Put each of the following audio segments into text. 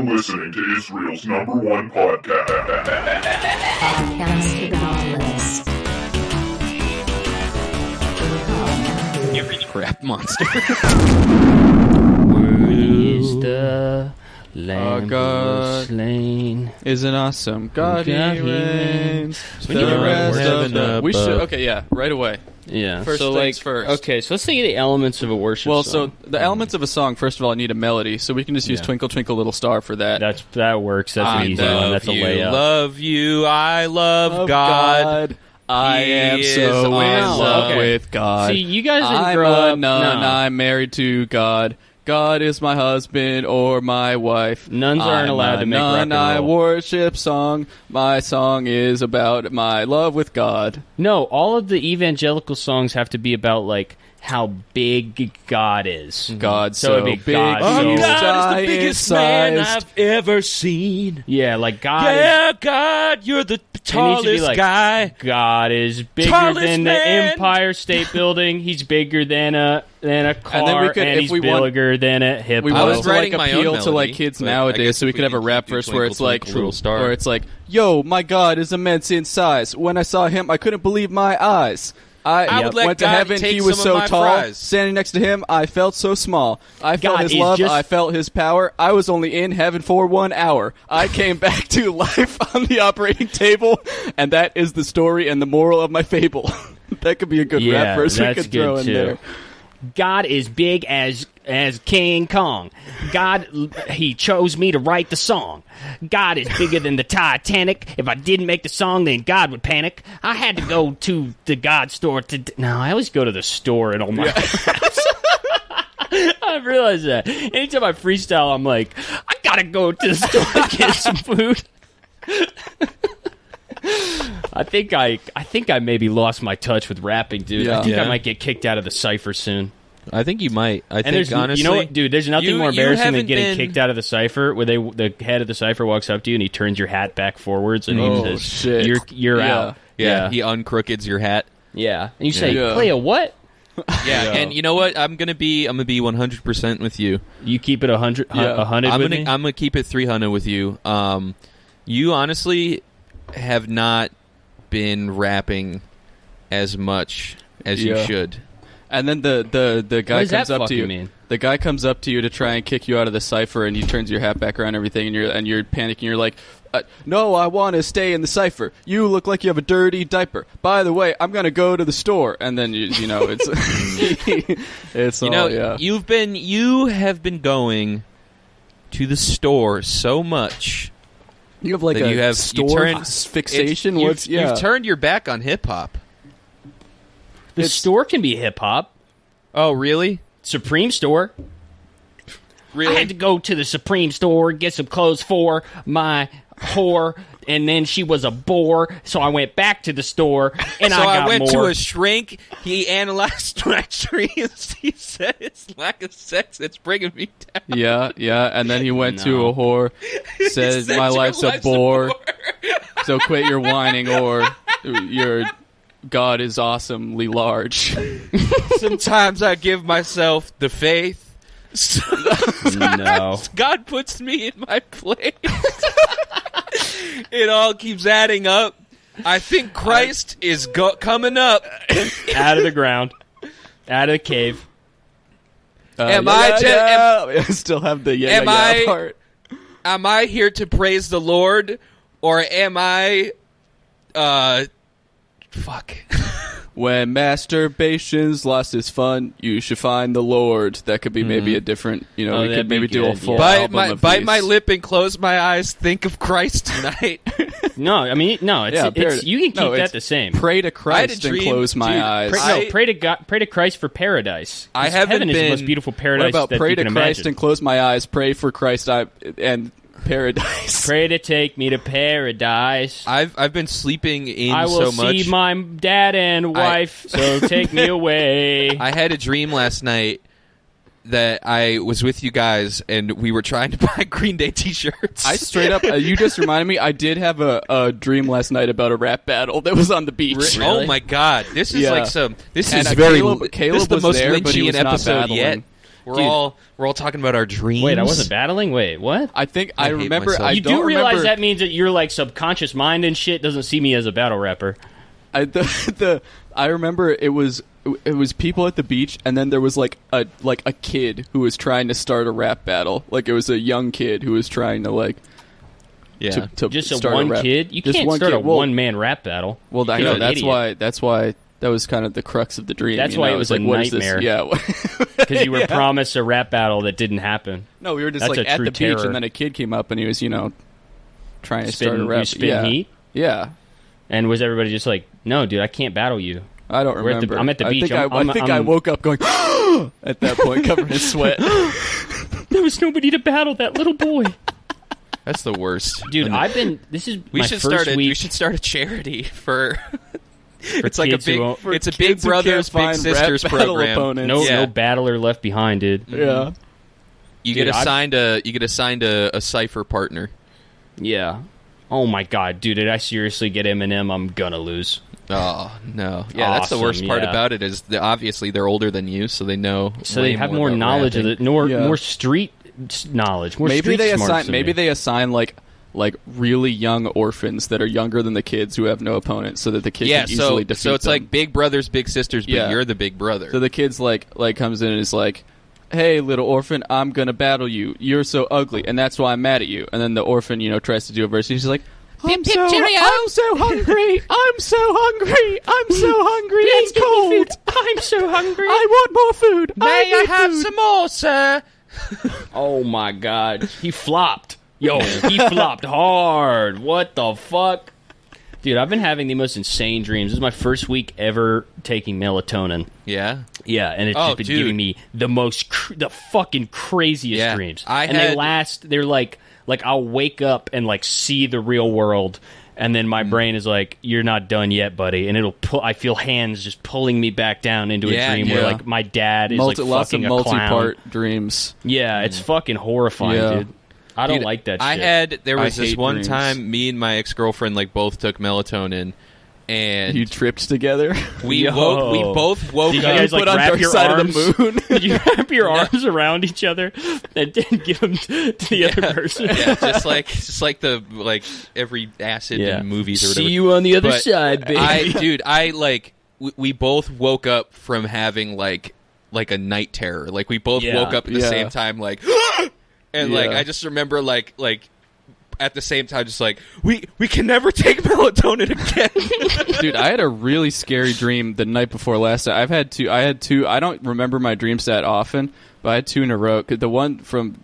You're listening to Israel's #1 podcast. Podcast to the novelist. Every crap monster. Is the Lamb God slain? Isn't awesome. God, he reigns. We need to write words The... We should. Okay, yeah, right away. Yeah. First so things like, first. Okay, so let's think of the elements of a worship Well, song. so the elements of a song, first of all, I need a melody, so we can just use Twinkle Twinkle Little Star for that. That works. That's an easy one. That's a layup. Love you, I love God. I am so in love with God. See, you guys didn't I'm grow a up. nun. No. I'm married to God. God is my husband or my wife. Nuns aren't allowed to make rock and roll. I worship song. My song is about my love with God. No, all of the evangelical songs have to be about like how big God is. God So it'd be big. God, Oh, so- God is the biggest man I've ever seen. Yeah, like God is... Yeah, God, you're the tallest like, guy. God is bigger Tallest than the man. Empire State Building. He's bigger than a car, then we could, if he's we want- bigger than a hip We I wanted was to like writing my own appeal to like melody, kids but I nowadays, guess so we if could have a we rap do verse Twinkle, where it's like, Twinkle, Little Star. where it's like, "Yo, my God is immense in size. When I saw him, I couldn't believe my eyes. I would let went to God heaven. take He was some of so my tall. fries. Standing next to him, I felt so small. I felt God his is love. just- I felt his power. I was only in heaven for 1 hour. I came back to life on the operating table, and that is the story and the moral of my fable." That could be a good rap verse we that's could throw good in too. there. God is big as King Kong. God, he chose me to write the song. God is bigger than the Titanic. If I didn't make the song, then God would panic. I had to go to the God store to... No, I always go to the store and all my... I realize that. Anytime I freestyle, I'm like, I gotta go to the store to get some food. I think I maybe lost my touch with rapping, dude. Yeah. I think I Yeah. might get kicked out of the Cypher soon. I think you might. I And think, there's, honestly... you know what, dude? There's nothing you- more you embarrassing than haven't getting been- kicked out of the Cypher, where the head of the Cypher walks up to you and he turns your hat back forwards and Oh, he says, shit. "You're Yeah. out." Yeah, he uncrookeds your hat. Yeah. And you say, Yeah. "Play a what?" Yeah, and you know what? I'm gonna be 100% with you. You keep it 100, Yeah. 100 I'm with gonna me? I'm gonna keep it 300 with you. You honestly have not been rapping as much as you Yeah. should. And then the guy What does comes that up to you. fucking mean? The guy comes up to you to try and kick you out of the cipher, and he turns your hat back around and everything, and you're panicking. You're like, "No, I want to stay in the cipher. You look like you have a dirty diaper. By the way, I'm gonna go to the store." And then you know it's it's You all, know, yeah. you have been going to the store so much. You have like that a you have store you turn, fixation. You've turned your back on hip hop. The store can be hip hop. Oh, really? Supreme store. Really? I had to go to the Supreme store, get some clothes for my whore, and then she was a bore, so I went back to the store, and So I got I went more. to a shrink. He analyzed my dreams. He said it's lack of sex that's bringing me down. Yeah, and then he went to No. a whore, said, said, "My "Your life's a life's a bore, bore." so quit your whining, or your God is awesomely large." Sometimes I give myself the faith. No. God puts me in my place. It all keeps adding up. I think Christ is coming up. Out of the ground. Out of the cave. Am yeah, I yeah. Still have the Am I- part. Am I here to praise the Lord, or am I... Fuck. When masturbation's lost its fun, you should find the Lord. That could be maybe a different, we that'd could maybe be do a good, full yeah. album of Bite these. my lip and close my eyes. Think of Christ tonight. No, I mean, no, it's, Yeah, it's you can keep no, that it's the same. Pray to I had a Christ and dream, close my dude, eyes. Pray to God, pray to Christ for paradise. I 'Cause haven't heaven is the been- most beautiful What paradise about that pray you to can Christ imagine. and close my eyes? Pray for Christ and paradise. Pray to take me to paradise. I've been sleeping in I will so much. see my dad and wife, so take me away. I had a dream last night that I was with you guys and we were trying to buy Green Day t-shirts. I straight up, you just reminded me, I did have a dream last night about a rap battle that was on the beach. Really? Oh my god, this is Yeah. like some. This And, is very. Caleb this is the was most there, but he Lynchian was not episode battling. yet. We're all talking about our dreams. Wait, I wasn't battling? Wait, what? I think I I hate remember. myself. I You don't do realize remember, that means that your like subconscious mind and shit doesn't see me as a battle rapper. I remember it was people at the beach, and then there was like a kid who was trying to start a rap battle. Like it was a young kid who was trying to like to Just start a one rap. kid? You Just can't one start kid. a one-man rap battle. Well, I You're know an that's idiot. why that was kind of the crux of the dream. That's you why know? it was It's a like, what is this? nightmare. Yeah, Because you were Yeah. promised a rap battle that didn't happen. No, we were just That's like a at true the beach, terror. and then a kid came up, and he was trying to start a rap. You spin yeah. heat? Yeah. And was everybody just like, no, dude, I can't battle you? I don't We're at the- remember. I'm at the I beach. think I I'm- woke up going at that point, covered in sweat. There was nobody to battle that little boy. That's the worst. Dude, this is We my should first start week we should start a charity for. for It's like a kids who big. won't- It's a kids Big who Brothers can't Big find Sisters rap battle program. opponents. no Yeah. battler left behind, dude. Yeah. You Dude, get assigned a cipher partner. Yeah. Oh my god, dude, did I seriously get Eminem? I'm gonna lose. Oh no! Yeah, that's the Awesome, worst part yeah. about it is obviously they're older than you, so they know. So way they have more about knowledge rapping. of it, Yeah. more street knowledge, more Maybe street they smarts assign. than Maybe me. they assign like really young orphans that are younger than the kids who have no opponent, so that the kids Yeah, can easily so defeat it's them. like Big Brothers Big Sisters, but Yeah. you're the big brother. So the kid's like comes in and is like, "Hey, little orphan, I'm gonna battle you. You're so ugly, and that's why I'm mad at you." And then the orphan, tries to do a verse. And she's like, I'm so hungry. I'm so hungry. I'm so hungry. It's cold. I'm so hungry. I want more food. May I have some more, sir? Oh my god, he flopped. Yo, he flopped hard. What the fuck? Dude, I've been having the most insane dreams. This is my first week ever taking melatonin. Yeah. Yeah, and it's Oh, just been dude. giving me the fucking craziest Yeah, dreams. I They had- last. They're like I'll wake up and like see the real world, and then my brain is like, "You're not done yet, buddy." And it'll pull. I feel hands just pulling me back down into Yeah, a dream where yeah. like my dad is lots like of fucking a clown. multi-part dreams. Yeah, it's fucking horrifying, Yeah. dude. I don't Dude, like that I shit. there was I this hate one dreams. time me and my ex-girlfriend like both took melatonin, and You tripped together. we Yo. both woke Did you up. guys like put on wrap Dark your Side arms? of the Moon. Did you wrap your arms around each other and then give them to the other person? Yeah, just like the every acid in movies or whatever. See you on the other But side, baby. We both woke up from having like a night terror. Like we both Yeah. woke up at the Yeah. same time, like, and like Yeah. I just remember like at the same time, just like we can never take melatonin again. Dude, I had a really scary dream the night before last night. I had two. I don't remember my dreams that often, but I had two in a row. 'Cause the one from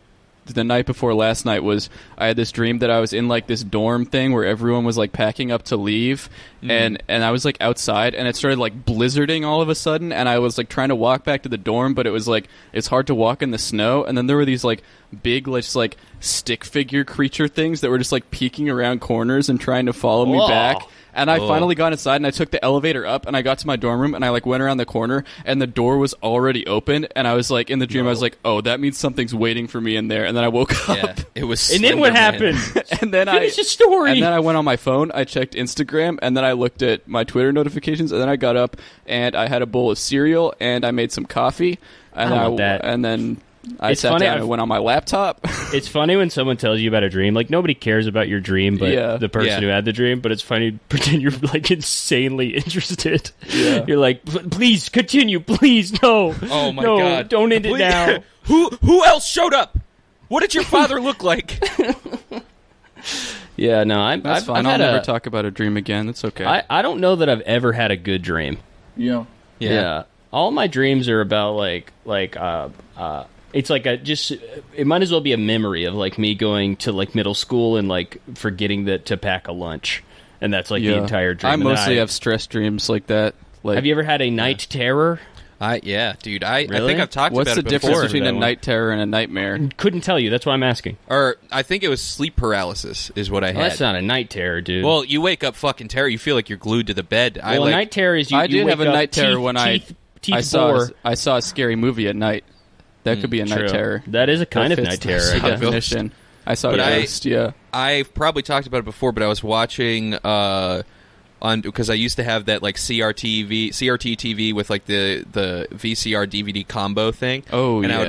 the night before last night was I had this dream that I was in like this dorm thing where everyone was like packing up to leave, and I was like outside, and it started like blizzarding all of a sudden, and I was like trying to walk back to the dorm, but it was like it's hard to walk in the snow, and then there were these like big just like stick figure creature things that were just like peeking around corners and trying to follow me Whoa. back. And I Whoa. finally got inside, and I took the elevator up, and I got to my dorm room, and I like went around the corner, and the door was already open, and I was like in the dream, I was like, oh, that means something's waiting for me in there, and then I woke up, Yeah, it was. And then what Slender Man. happened? and then Finish the story. and then I went on my phone, I checked Instagram, and then I looked at my Twitter notifications, and then I got up, and I had a bowl of cereal, and I made some coffee, and I want that. and then I It's sat funny, down and went on my laptop. It's funny when someone tells you about a dream. Like, nobody cares about your dream, but Yeah. the person Yeah. who had the dream. But it's funny to pretend you're, like, insanely interested. Yeah. You're like, please, continue. Please, no. Oh my no, god! don't end it Please- now. Who else showed up? What did your father look like? Yeah, no, That's I've fine. I'll had never a, talk about a dream again. It's okay. I don't know that I've ever had a good dream. yeah. Yeah. All my dreams are about it's like it might as well be a memory of like me going to like middle school and like forgetting to pack a lunch. And that's like the entire dream. I And then mostly have stress dreams like that. Like, Have you ever had a night terror? Yeah, dude. I Really? think I've talked what's about the it difference before. between That a one. night terror and a nightmare? Couldn't tell you. That's why I'm asking. Or I think it was sleep paralysis is what I Well, had. that's not a night terror, dude. Well, you wake up fucking terror. You feel like you're glued to the bed. Well, a night terror is you. I you did have wake a up night terror teeth, when teeth I saw bore. I saw a scary movie at night. That could be a night True. terror. That is a kind That of fits night terror. the I guess. definition. I saw But Ghost. Yeah. I've probably talked about it before, but I was watching on because I used to have that like CRT TV with like the VCR DVD combo thing. Oh, and yeah.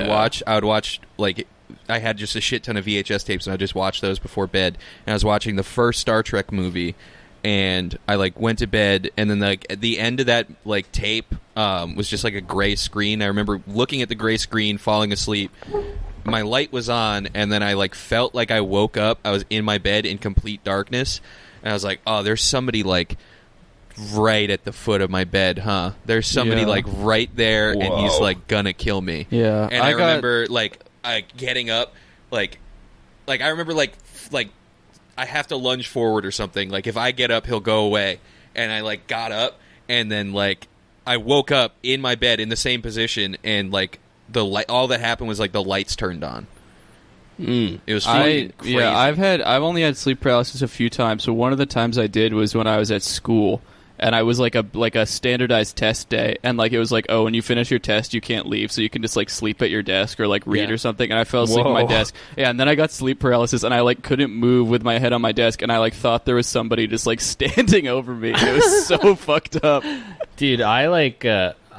I would watch like I had just a shit ton of VHS tapes, and I just watched those before bed. And I was watching the first Star Trek movie, and I like went to bed, and then like at the end of that like tape was just like a gray screen. I remember looking at the gray screen, falling asleep. My light was on, and then I like felt like I woke up. I was in my bed in complete darkness, and I was like, "Oh, there's somebody like right at the foot of my bed, huh? There's somebody like right there, and he's like gonna kill me." Yeah, and I remember like getting up, like I remember like I have to lunge forward or something. Like if I get up, he'll go away, and I like got up, and then like I woke up in my bed in the same position, and like the light. All that happened was like the lights turned on. It was fucking crazy. Yeah, I've only had sleep paralysis a few times. So one of the times I did was when I was at school, and I was like a standardized test day, and like it was like, oh, when you finish your test, you can't leave, so you can just like sleep at your desk or like read or something. And I fell asleep at my desk. Yeah, and then I got sleep paralysis, and I like couldn't move with my head on my desk, and I like thought there was somebody just like standing over me. It was so fucked up. Dude, I like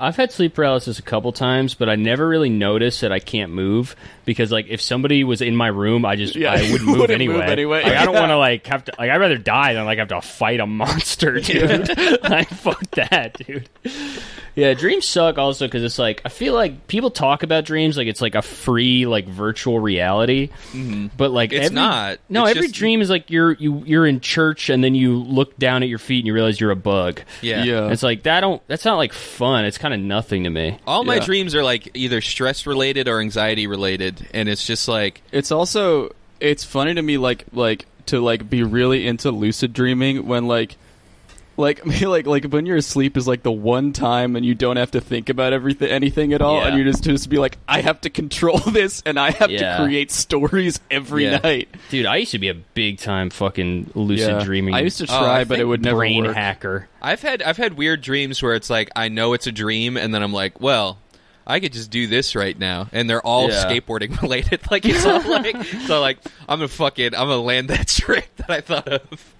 I've had sleep paralysis a couple times, but I never really noticed that I can't move because, like, if somebody was in my room, I wouldn't move anyway. Like, I don't want to like have to. Like, I'd rather die than like have to fight a monster, dude. Like, fuck that, dude. Yeah, dreams suck also because it's like I feel like people talk about dreams like it's like a free like virtual reality, but like it's not. No, it's every just, dream is like you're in church and then you look down at your feet and you realize you're a bug. Yeah. It's like that's not like fun. It's kind of nothing to me. All my dreams are like either stress related or anxiety related, and it's just like it's funny to me like to like be really into lucid dreaming when like when you're asleep is like the one time and you don't have to think about anything at all, and you just be like, I have to control this and I have to create stories every night. Dude, I used to be a big time fucking lucid dreaming. I used to try, but it would never brain work. hacker. I've had weird dreams where it's like I know it's a dream, and then I'm like, well, I could just do this right now, and they're all skateboarding related. Like it's all like so like I'm gonna land that trick that I thought of.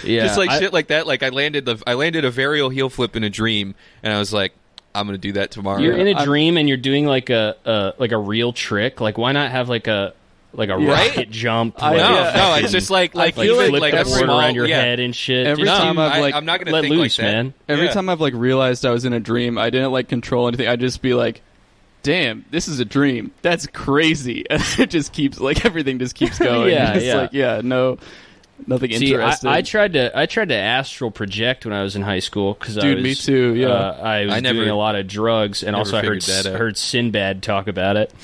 Yeah, just like shit like that. Like I landed a varial heel flip in a dream, and I was like, I'm gonna do that tomorrow. You're in a dream and you're doing like a real trick. Like why not have like a rocket jump? No, it's just like flip like the a board small around your head and shit. Every time I'm not gonna let think loose, like that. man. Every time I've like realized I was in a dream, I didn't like control anything. I'd just be like, damn, this is a dream. That's crazy. And it just keeps like everything just keeps going. Nothing interesting. I tried to astral project when I was in high school because me too. Yeah, I was doing a lot of drugs, and also I heard Sinbad talk about it.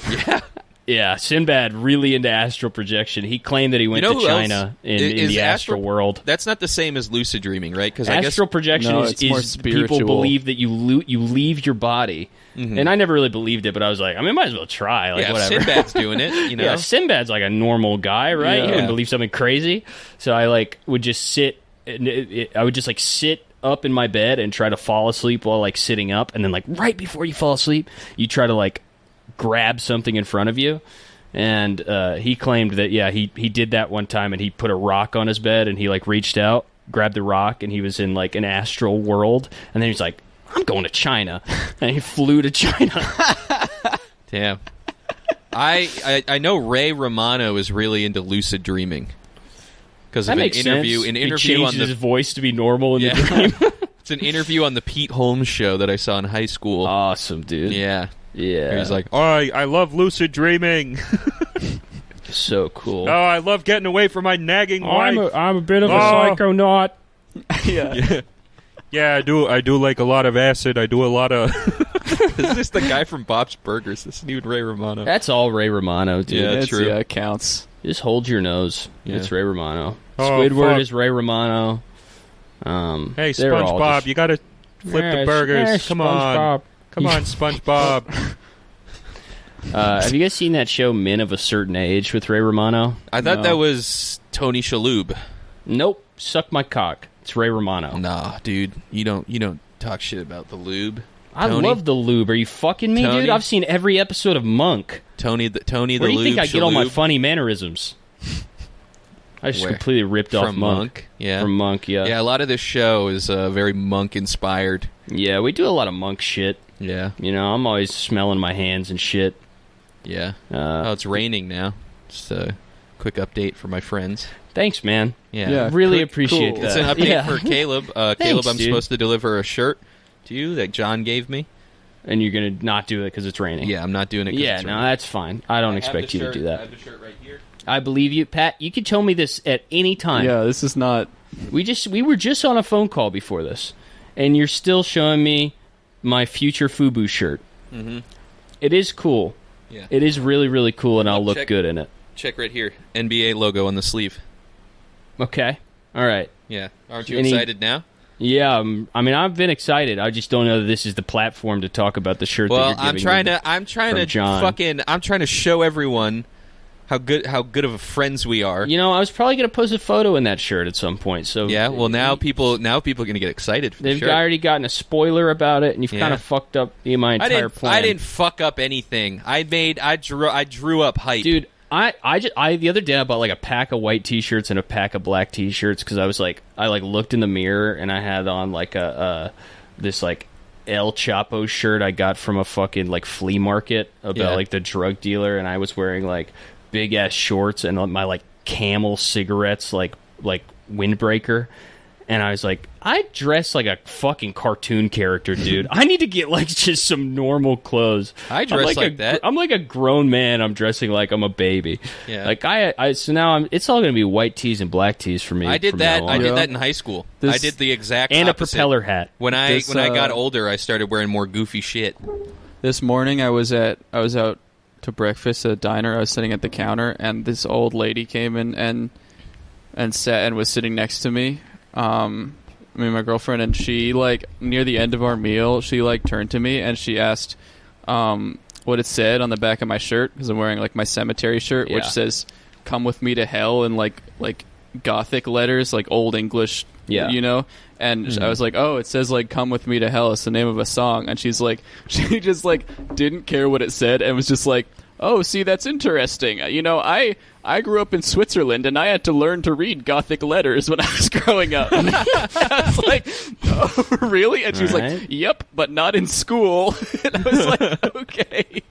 Yeah, Sinbad really into astral projection. He claimed that he went to China in the astral world. That's not the same as lucid dreaming, right? Because astral projection is more spiritual. People believe that you leave your body. And I never really believed it, but I was like, I mean, might as well try. Like, whatever. Sinbad's doing it, you know. Yeah, Sinbad's like a normal guy, right? Yeah. He wouldn't believe something crazy. So I like would just sit. I would just like sit up in my bed and try to fall asleep while like sitting up, and then like right before you fall asleep, you try to like grab something in front of you. And he claimed that he did that one time, and he put a rock on his bed, and he like reached out, grabbed the rock, and he was in like an astral world, and then he's like, I'm going to China, and he flew to China. Damn. I know Ray Romano is really into lucid dreaming because of an interview. An interview he on his voice to be normal in the dream. It's an interview on the Pete Holmes show that I saw in high school. Awesome, dude. Yeah. He's like, oh, I love lucid dreaming. So cool. Oh, I love getting away from my nagging wife. I'm a bit of a psychonaut. Yeah, I do like a lot of acid. I do a lot of... Is this the guy from Bob's Burgers? This isn't even Ray Romano. That's all Ray Romano, dude. Yeah, that's true. Yeah, it counts. Just hold your nose. Yeah. It's Ray Romano. Oh, Squidward is Ray Romano. Hey, SpongeBob, you gotta flip the burgers. Come on. Come on, SpongeBob. Have you guys seen that show Men of a Certain Age with Ray Romano? I thought that was Tony Shalhoub. Nope. Suck my cock. It's Ray Romano. Nah, dude. You don't talk shit about the lube. I love the lube. Are you fucking me, dude? I've seen every episode of Monk. Tony the Where do you lube think I get all my Shalhoub? funny mannerisms? I just Where? completely ripped off From Monk. Monk, yeah. From Monk, yeah. Yeah, a lot of this show is very Monk-inspired. Yeah, we do a lot of Monk shit. Yeah. You know, I'm always smelling my hands and shit. Yeah. Oh, it's raining now. Just a quick update for my friends. Thanks, man. Yeah. Really cool. appreciate that. It's an update Yeah. for Caleb. Caleb, Thanks, I'm dude. supposed to deliver a shirt to you that John gave me. And you're going to not do it because it's raining. Yeah, I'm not doing it 'cause Yeah, it's no, raining. that's fine. I don't I have expect the you to shirt- do I that. have the shirt right here. I believe you. Pat, you can tell me this at any time. Yeah, this is not. We were just on a phone call before this, and you're still showing me my future FUBU shirt. Mm-hmm. It is cool. Yeah. It is really, really cool, and I'll look check- good in it. Check right here. NBA logo on the sleeve. Okay. All right. Yeah. Aren't you Any- excited now? Yeah. I mean, I've been excited. I just don't know that this is the platform to talk about the shirt. Well, that you're I'm giving trying me. to I'm trying to show everyone how good of a friends we are. You know, I was probably going to post a photo in that shirt at some point. So Yeah, well now people are going to get excited for the they've shirt. already gotten a spoiler about it, and you've Yeah. kind of fucked up my entire plan. I didn't fuck up anything. I drew up hype. Dude, I the other day I bought like a pack of white t-shirts and a pack of black t-shirts because I looked in the mirror and I had on like this like El Chapo shirt I got from a fucking like flea market about like the drug dealer, and I was wearing like big ass shorts and my like Camel cigarettes like windbreaker. And I was like, I dress like a fucking cartoon character, dude. I need to get like just some normal clothes. I dress like that. I'm like a grown man. I'm dressing like I'm a baby. Yeah. Like so now it's all gonna be white tees and black tees for me. I did from that. now on. I did that in high school. I did the exact and opposite. a propeller hat. When I got older, I started wearing more goofy shit. This morning I was out to breakfast at a diner. I was sitting at the counter, and this old lady came in and sat and was sitting next to me. Me and my girlfriend, and she like near the end of our meal, she like turned to me and she asked what it said on the back of my shirt, because I'm wearing like my cemetery shirt, which says "Come with me to hell" in like Gothic letters, like Old English, you know. And I was like, oh, it says like "Come with me to hell." It's the name of a song. And she's like, she just like didn't care what it said and was just like, oh, see, that's interesting. You know, I grew up in Switzerland, and I had to learn to read Gothic letters when I was growing up. And I was like, oh, really? And she was like, yep, but not in school. And I was like, okay.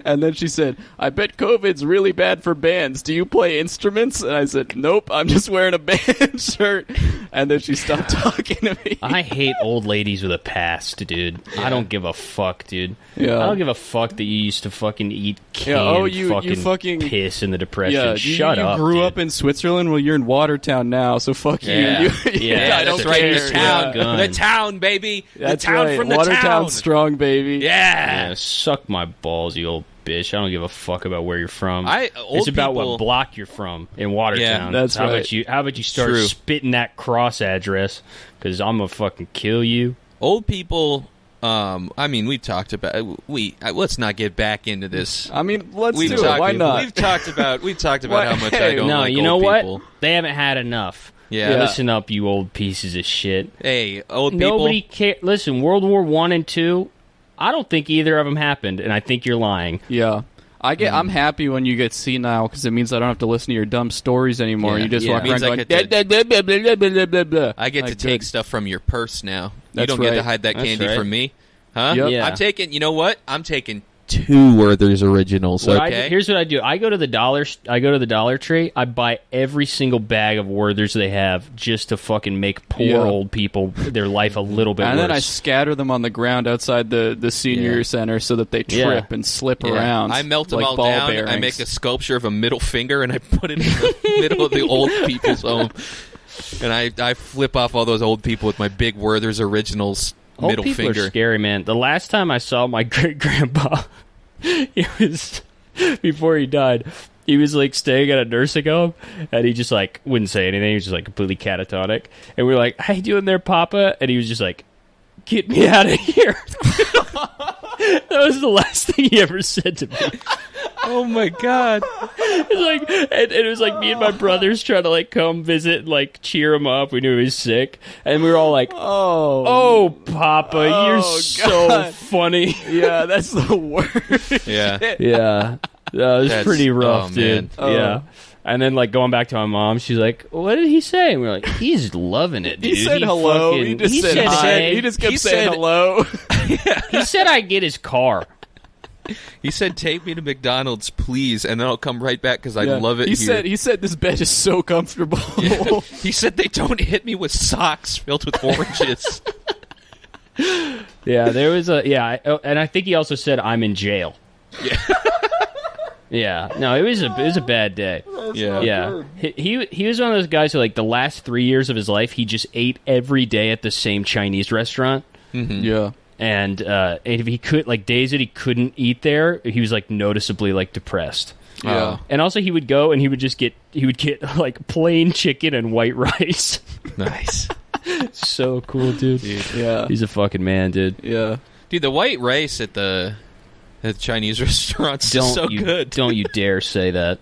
And then she said, I bet COVID's really bad for bands. Do you play instruments? And I said, nope, I'm just wearing a band shirt. And then she stopped talking to me. I hate old ladies with a past, dude. I don't give a fuck, dude. Yeah. I don't give a fuck that you used to fucking eat canned you fucking piss in the Depression. Yeah, Shut up, You grew dude. up in Switzerland. Well, you're in Watertown now, so fuck Yeah. you. Yeah, I don't that's right. care. The town, Gun. the town, baby. That's the town right. from the Watertown town. strong, baby. Yeah. Yeah, suck my balls, you old bitch. I don't give a fuck about where you're from. Old It's about people- what block you're from in Watertown. Yeah, that's how right. How about you start True. spitting that cross address? Because I'm gonna fucking kill you. Old people. I mean, we've talked about let's not get back into this. I mean, let's We've do talked, it. Why not? We've talked about how much I Hey, don't No, like you old know what? people. They haven't had enough. Yeah. Listen up, you old pieces of shit. Hey, old Nobody people. care. Listen, World War I and II. I don't think either of them happened, and I think you're lying. Yeah. I'm happy when you get senile, because it means I don't have to listen to your dumb stories anymore. Yeah, You just yeah. walk It means around I going, get blah, blah, blah, blah, blah, blah, blah, blah. I get to Like, take good. stuff from your purse now. You That's don't get to right. hide that That's candy right. from me, huh? Yep. Yeah. I'm taking. You know what? I'm taking 2 Werther's originals. What I Okay. do, here's what I do. I go to the Dollar Tree. I buy every single bag of Werther's they have just to fucking make poor Yeah. old people their life a little bit And worse. then I scatter them on the ground outside the senior Yeah. center so that they trip and slip Yeah. around. I melt them like all ball down. bearings. I make a sculpture of a middle finger, and I put it in the middle of the old people's home. And I flip off all those old people with my big Werther's originals Old middle people finger. are scary, man. The last time I saw my great grandpa, it was before he died. He was like staying at a nursing home, and he just like wouldn't say anything. He was just like completely catatonic. And we were like, "How you doing there, Papa?" And he was just like, "Get me out of here." That was the last thing he ever said to me. Oh my god! It was like, and it was like me and my brothers trying to like come visit and like cheer him up. We knew he was sick, and we were all like, "Oh, Papa, you're so God. funny." Yeah, that's the worst. Yeah. Yeah, it was That's- pretty rough, oh, dude. man. Yeah, And then, like, going back to my mom, she's like, what did he say? And we're like, he's loving it, dude. He said hello. He just said hi. He just kept saying hello. He said I'd get his car. He said, "Take me to McDonald's, please, and then I'll come right back because I love it He here." He said this bed is so comfortable. Yeah. He said they don't hit me with socks filled with oranges. Yeah, there was and I think he also said I'm in jail. Yeah. Yeah, no, it was a bad day. Yeah, yeah. He was one of those guys who, like, the last 3 years of his life, he just ate every day at the same Chinese restaurant. Mm-hmm. Yeah. And if he could, like, days that he couldn't eat there, he was, like, noticeably, like, depressed. Yeah. And also he would go and he would get like plain chicken and white rice. Nice. So cool, dude. Yeah. He's a fucking man, dude. Yeah. Dude, the white rice at the Chinese restaurants is so good. Don't you dare say that.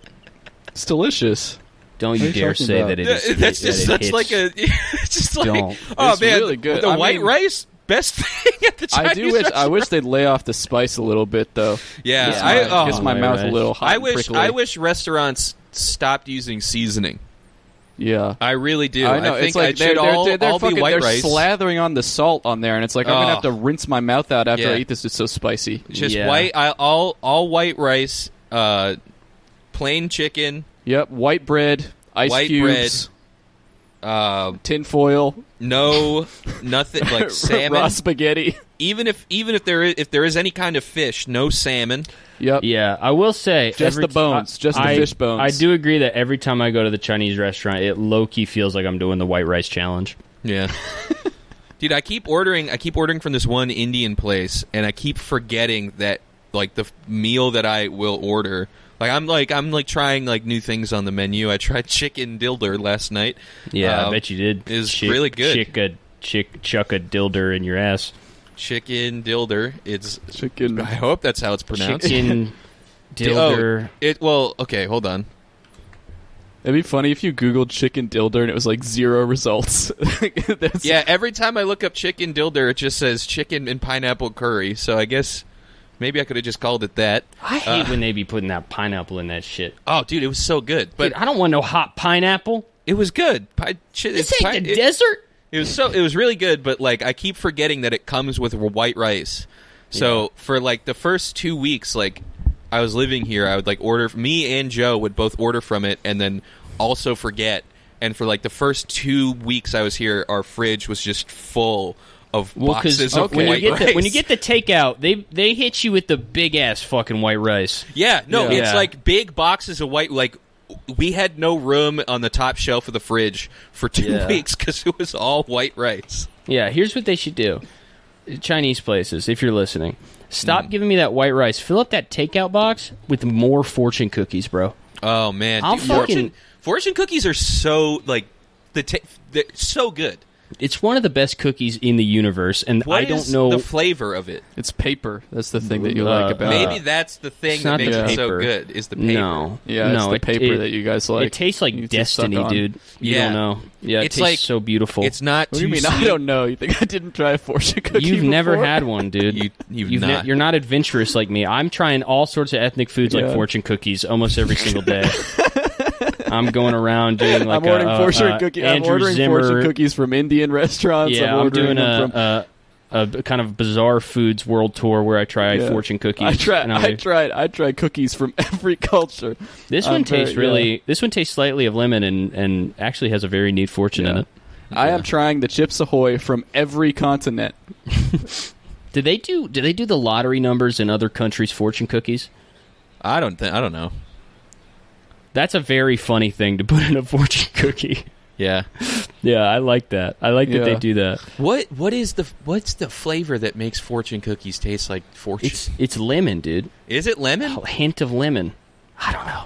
It's delicious. Don't you dare say about? that it is. That's just such like a. It's just like, Don't. oh It's man, really good. The I white mean, rice, best thing at the Chinese restaurant. I wish they'd lay off the spice a little bit, though. Yeah, Gets my mouth a little hot. I wish restaurants stopped using seasoning. Yeah, I really do. I know. I think it's like it should all be white they're rice. slathering on the salt on there, and it's like I'm gonna have to rinse my mouth out after I eat this. It's so spicy. Just white, all white rice, plain chicken. Yep, white bread, ice cubes, tin foil. No, nothing like salmon, raw spaghetti. Even if there is any kind of fish, no salmon. Yep. Yeah, I will say just the bones, just the fish bones. I do agree that every time I go to the Chinese restaurant, it low key feels like I'm doing the white rice challenge. Yeah. Dude, I keep ordering from this one Indian place, and I keep forgetting that, like, the meal that I will order. I'm trying like new things on the menu. I tried chicken dilder last night. Yeah, I bet you did. It's really good. Chuck a dilder in your ass. Chicken dilder. It's chicken. I hope that's how it's pronounced. Chicken dilder. Okay, hold on. It'd be funny if you Googled chicken dilder and it was like 0 results. Yeah, every time I look up chicken dilder, it just says chicken and pineapple curry. So I guess maybe I could have just called it that. I hate when they be putting that pineapple in that shit. Oh, dude, it was so good. But dude, I don't want no hot pineapple. It was good. This ain't the desert. It was really good, but like I keep forgetting that it comes with white rice. So for like the first 2 weeks, like I was living here, I would like order. Me and Joe would both order from it, and then also forget. And for like the first 2 weeks I was here, our fridge was just full of boxes of white rice. When you get the takeout, they hit you with the big ass fucking white rice. Yeah, no, it's like big boxes of white. Like we had no room on the top shelf of the fridge for 2 weeks because it was all white rice. Yeah, here's what they should do. Chinese places, if you're listening, stop giving me that white rice. Fill up that takeout box with more fortune cookies, bro. Oh man, fortune cookies are so like they're so good. It's one of the best cookies in the universe, and I don't know the flavor of it. It's paper. That's the thing that you like about it. Maybe that's the thing that makes it so good. Is the paper? No, it's the paper that you guys like. It tastes like destiny, dude. You don't know. Yeah, it tastes like, so beautiful. It's not. What do you mean? I don't know. You think I didn't try a fortune cookie? You've never had one, dude. You're not adventurous like me. I'm trying all sorts of ethnic foods like fortune cookies almost every single day. I'm going around doing like I'm ordering fortune cookies from Indian restaurants. Yeah, I'm doing a kind of bizarre foods world tour where I try fortune cookies. I tried cookies from every culture. This one tastes slightly of lemon and actually has a very neat fortune in it. I am trying the Chips Ahoy from every continent. Do they do the lottery numbers in other countries' fortune cookies? I don't know. That's a very funny thing to put in a fortune cookie. Yeah. Yeah, I like that. I like that they do that. What's the flavor that makes fortune cookies taste like fortune? It's lemon, dude. Is it lemon? A hint of lemon. I don't know.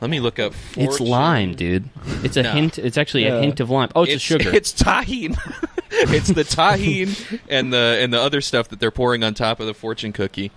Let me look up fortune. It's lime, dude. It's a hint. It's actually a hint of lime. Oh, it's a sugar. It's tahine. It's the tahine and the other stuff that they're pouring on top of the fortune cookie.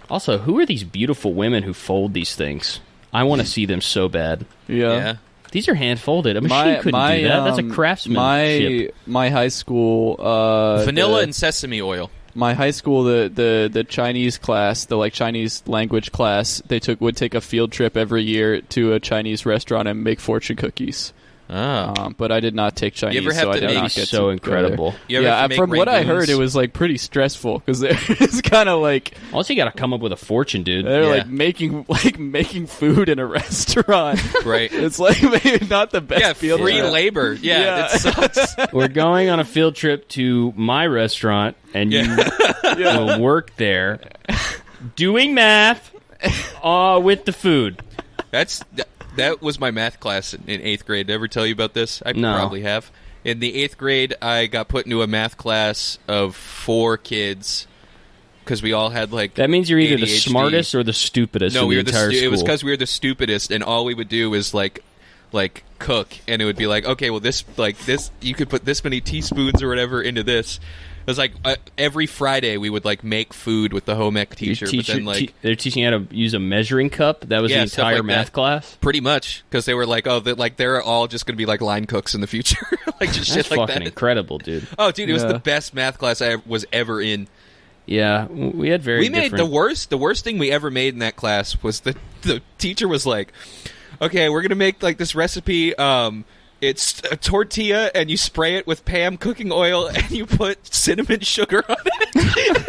Also, who are these beautiful women who fold these things? I want to see them so bad. Yeah. These are hand folded. A machine couldn't do that. That's a craftsmanship. My high school vanilla and sesame oil. my high school, the Chinese class, the like Chinese language class, would take a field trip every year to a Chinese restaurant and make fortune cookies. Oh. But I did not take Chinese, You ever have so I to did make not get so to incredible. Go You ever there. have to Yeah, make from what I heard, rangoons? it was like pretty stressful because it's kind of like Also, you got to come up with a fortune, dude. they're Yeah. making food in a restaurant. Right. It's like maybe not the best Yeah, field free trip. labor. Yeah, Yeah. it sucks. We're going on a field trip to my restaurant, and you will work there doing math with the food. That was my math class in 8th grade. Did I ever tell you about this? I No. probably have. In the 8th grade, I got put into a math class of 4 kids because we all had like That means you're either the ADHD. smartest or the stupidest No, in we the were entire school. It was because we were the stupidest, and all we would do is like cook, and it would be like, okay, well this you could put this many teaspoons or whatever into this. It was like every Friday we would like make food with the home ec teacher, but then like they're teaching you how to use a measuring cup. That was Yeah, the stuff entire like math that. class. pretty much because they were like, oh, they're all just gonna be like line cooks in the future, like just That's shit like fucking that. incredible, dude. Oh, dude, it was Yeah. the best math class I was ever in. Yeah, we had very. We made different... the worst thing we ever made in that class was the teacher was like, okay, we're gonna make like this recipe. It's a tortilla, and you spray it with Pam cooking oil, and you put cinnamon sugar on it.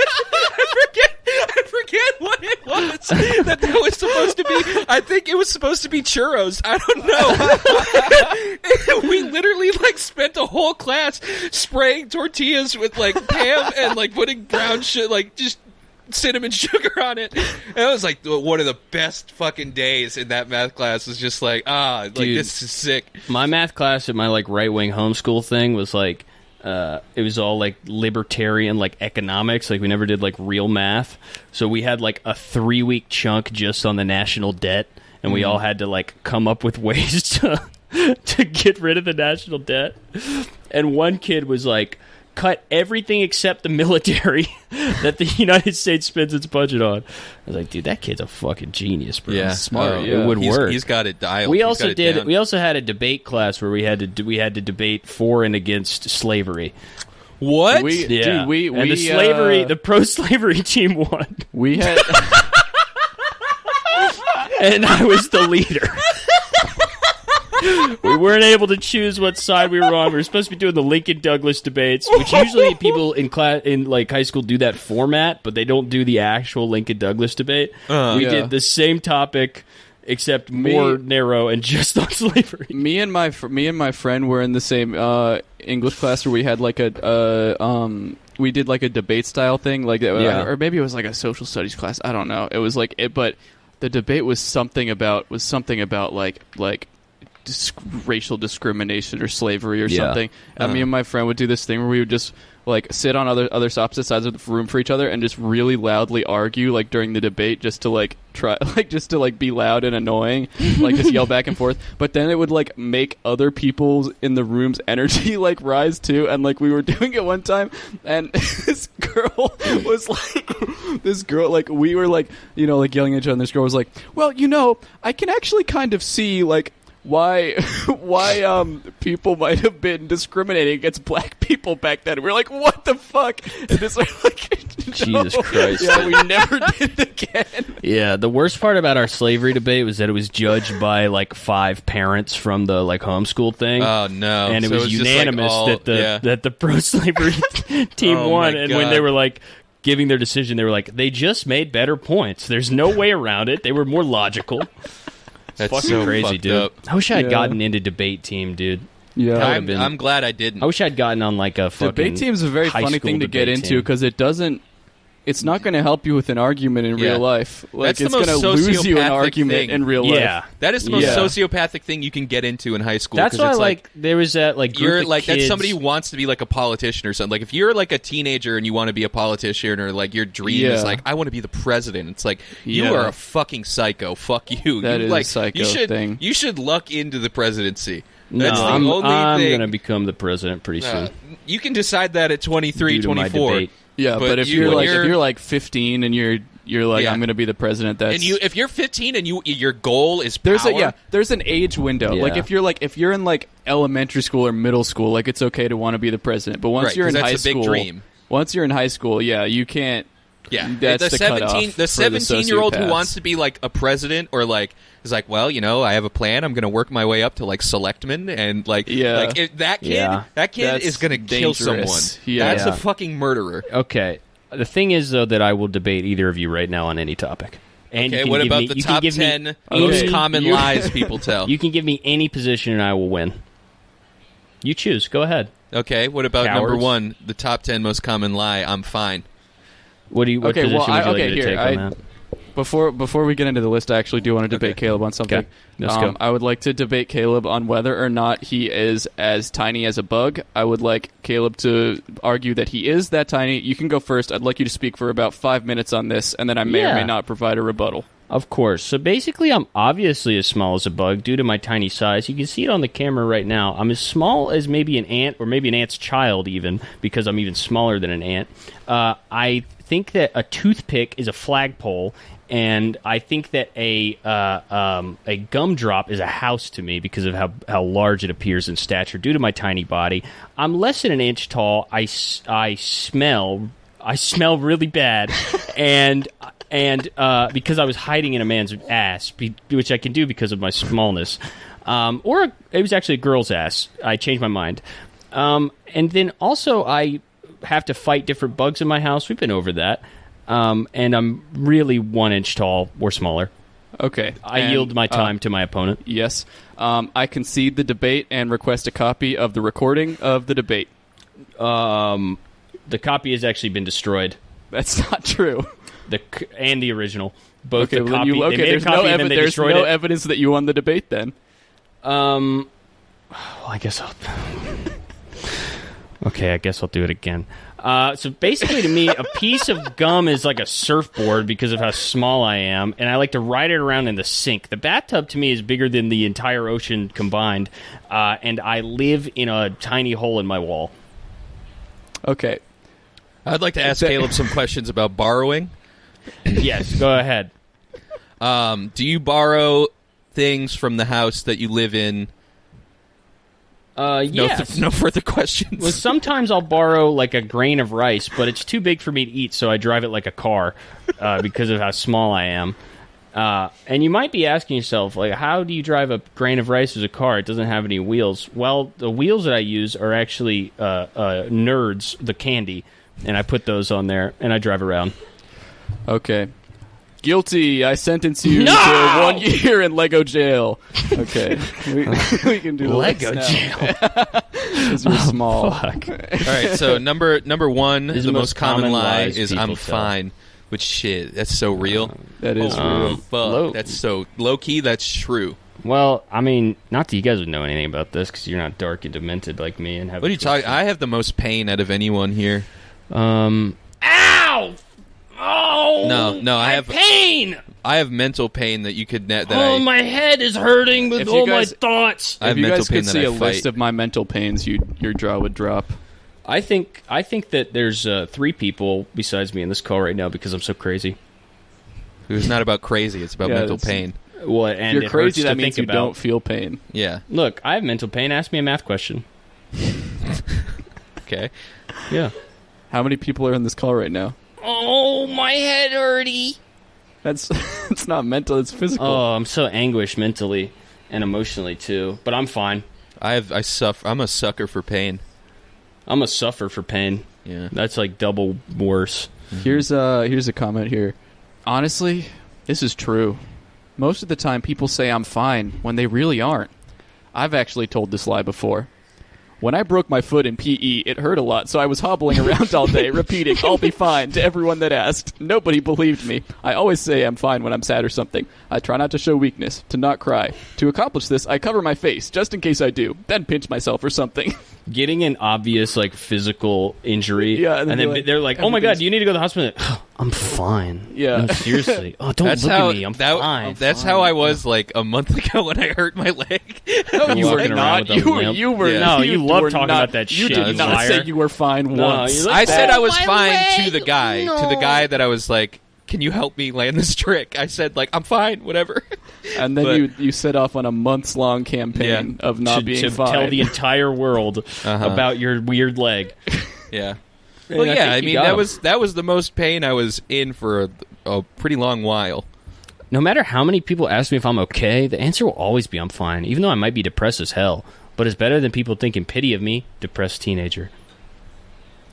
I forget what it was that was supposed to be. I think it was supposed to be churros. I don't know. We literally like spent a whole class spraying tortillas with like Pam and like putting brown shit, like just cinnamon sugar on it. And it was like one of the best fucking days in that math class. Was just like like Dude. this is sick. My math class at my like right wing homeschool thing was like it was all like libertarian like economics. Like we never did like real math. So we had like a 3-week chunk just on the national debt, and we all had to like come up with ways to get rid of the national debt. And one kid was like, cut everything except the military that the United States spends its budget on. I was like, dude, that kid's a fucking genius, bro. Yeah, Smart, It would work. He's got it dialed. We He's also got it down. We also had a debate class where we had to debate for and against slavery. What? We- Yeah, Dude, we and the pro-slavery team won, We had and I was the leader. We weren't able to choose what side we were on. We were supposed to be doing the Lincoln Douglas debates, which usually people in class in like high school do that format, but they don't do the actual Lincoln Douglas debate. We Yeah. did the same topic except more narrow and just on slavery. me and my friend were in the same English class where we had like we did like a debate style thing, like or maybe it was like a social studies class. I don't know. It was like but the debate was something about like racial discrimination or slavery or something. And me and my friend would do this thing where we would just like sit on other opposite sides of the room for each other and just really loudly argue like during the debate, just to like try like just to like be loud and annoying, like just yell back and forth. But then it would like make other people's in the room's energy like rise too. And like we were doing it one time, and this girl like we were like, you know, like yelling at each other, and this girl was like, well, you know, I can actually kind of see like why people might have been discriminating against black people back then. We're like, what the fuck? And it's like, Jesus Christ. Yeah, we never did it again. Yeah, the worst part about our slavery debate was that it was judged by like 5 parents from the like homeschool thing. Oh no! And it So was just, like, unanimous all- that the pro-slavery team Oh, won. my And when God. they were like giving their decision, they were like, they just made better points. There's no way around it. They were more logical. That's Fucking so crazy, fucked dude. up. I wish I had Yeah. gotten into debate team, dude. Yeah. That would've been- I'm glad I didn't. I wish I'd gotten on like a fucking Debate team's a very high funny school thing to get debate into team. because it's not going to help you with an argument in Yeah. real life. Like That's the it's going to most lose you an sociopathic argument thing. in real Yeah. life. That is the most Yeah. sociopathic thing you can get into in high school. That's 'cause why it's like there was that like group you're of like kids. that's somebody who wants to be like a politician or something. Like if you're like a teenager and you want to be a politician, or like your dream is Yeah. like I want to be the president. It's like you Yeah. are a fucking psycho. Fuck you. That you, is a like, psycho you should, thing. You should luck into the presidency. No, That's the I'm only thing. gonna become the president pretty soon. You can decide that at 23, Due to my 24. debate. Yeah, but if you- you're when like if you're like 15 and you're like Yeah. I'm going to be the president, that's And if you're 15 and your goal is there's power, there's an age window. Yeah. Like if you're in like elementary school or middle school, like it's okay to want to be the president. But once right, you're in 'cause that's high a big school, dream. Once you're in high school, yeah, you can't. Yeah, That's the cutoff 17-year-old who sociopaths. wants to be like a president or like is like, well, I have a plan. I'm going to work my way up to like selectman and like that kid That's is going to kill someone. dangerous. Yeah. That's a fucking murderer. Okay. The thing is, though, that I will debate either of you right now on any topic. And Okay, you can what give about me- the you can top give me 10 any- most common lies people tell? You can give me any position and I will win. You choose. Go ahead. Okay, what about Cowards. number 1, the top 10 most common lie? I'm fine. What position would you like me to take on that? Before we get into the list, I actually do want to debate Caleb on something. Okay. Let's go. I would like to debate Caleb on whether or not he is as tiny as a bug. I would like Caleb to argue that he is that tiny. You can go first. I'd like you to speak for about 5 minutes on this, and then I may or may not provide a rebuttal. Of course. So basically, I'm obviously as small as a bug due to my tiny size. You can see it on the camera right now. I'm as small as maybe an ant, or maybe an ant's child even, because I'm even smaller than an ant. I think that a toothpick is a flagpole, and I think that a gumdrop is a house to me because of how large it appears in stature due to my tiny body. I'm less than an inch tall. I smell really bad, and because I was hiding in a man's ass, which I can do because of my smallness, or it was actually a girl's ass. I changed my mind, and then also I have to fight different bugs in my house. We've been over that, and I'm really 1 inch tall or smaller. Okay. I yield my time to my opponent. Yes. I concede the debate and request a copy of the recording of the debate. The copy has actually been destroyed. That's not true. And the original. Both Okay, the copy. They made there's a copy and then they there's destroyed no it. evidence that you won the debate then. Well, I guess I'll. Okay, I guess I'll do it again. So basically, to me, a piece of gum is like a surfboard because of how small I am, and I like to ride it around in the sink. The bathtub to me is bigger than the entire ocean combined, and I live in a tiny hole in my wall. Okay. I'd like to ask Caleb some questions about borrowing. Yes, go ahead. Do you borrow things from the house that you live in? Yes. No further questions. Well, sometimes I'll borrow like a grain of rice, but it's too big for me to eat, so I drive it like a car because of how small I am. And you might be asking yourself, like, how do you drive a grain of rice as a car? It doesn't have any wheels. Well, the wheels that I use are actually Nerds, the candy, and I put those on there, and I drive around. Okay. Guilty. I sentence you No! to 1 year in Lego jail. Okay. we can do the Lego list now. jail. Because you're small. Fuck. All right, so number 1, This is the most common lie lies is people I'm tell. fine. Which shit, that's so real. That is real. Fuck, that's so low-key, that's true. Well, I mean, not that you guys would know anything about this because you're not dark and demented like me. And have What are you talking? I have the most pain out of anyone here. Ow! Oh! No, I have pain. I have mental pain that you could My head is hurting with If you all guys- my thoughts. I have If you mental guys pain could that see I a fight. list of my mental pains, your jaw would drop. I think that there's 3 people besides me in this call right now because I'm so crazy. It's not about crazy, it's about Yeah, mental it's- pain. Well, and You're it crazy, hurts that to means think you about. don't feel pain. Yeah. Look, I have mental pain. Ask me a math question. Okay. Yeah. How many people are in this call right now? Oh, my head hurty. That's it's not mental, it's physical. Oh, I'm so anguished mentally and emotionally too. But I'm fine. I suffer. I'm a sucker for pain. I'm a suffer for pain. Yeah. That's like double worse. Here's a comment here. Honestly, this is true. Most of the time people say I'm fine when they really aren't. I've actually told this lie before. When I broke my foot in PE, it hurt a lot, so I was hobbling around all day, repeating, "I'll be fine," to everyone that asked. Nobody believed me. I always say I'm fine when I'm sad or something. I try not to show weakness, to not cry. To accomplish this, I cover my face, just in case I do, then pinch myself or something. Getting an obvious like physical injury, Yeah, and then they're like, "Oh my god, do you need to go to the hospital?" I'm fine. Yeah. No, seriously. Oh, don't That's look how at me. I'm fine. That's how I was like a month ago when I hurt my leg. No, You were walking around not. with a limp. You were. Yeah. No, you love were talking not- about that You shit, did you not liar. say you were fine No, once. you look I said bad. I was my fine leg. to the guy that I was like, "Can you help me land this trick?" I said like, "I'm fine, whatever." And then But- you set off on a months-long campaign of not being to fine. tell the entire world about your weird leg. Yeah. Well, And yeah, I think you mean got 'em. that was the most pain I was in for a pretty long while. No matter how many people ask me if I'm okay, the answer will always be I'm fine, even though I might be depressed as hell. But it's better than people thinking pity of me, depressed teenager.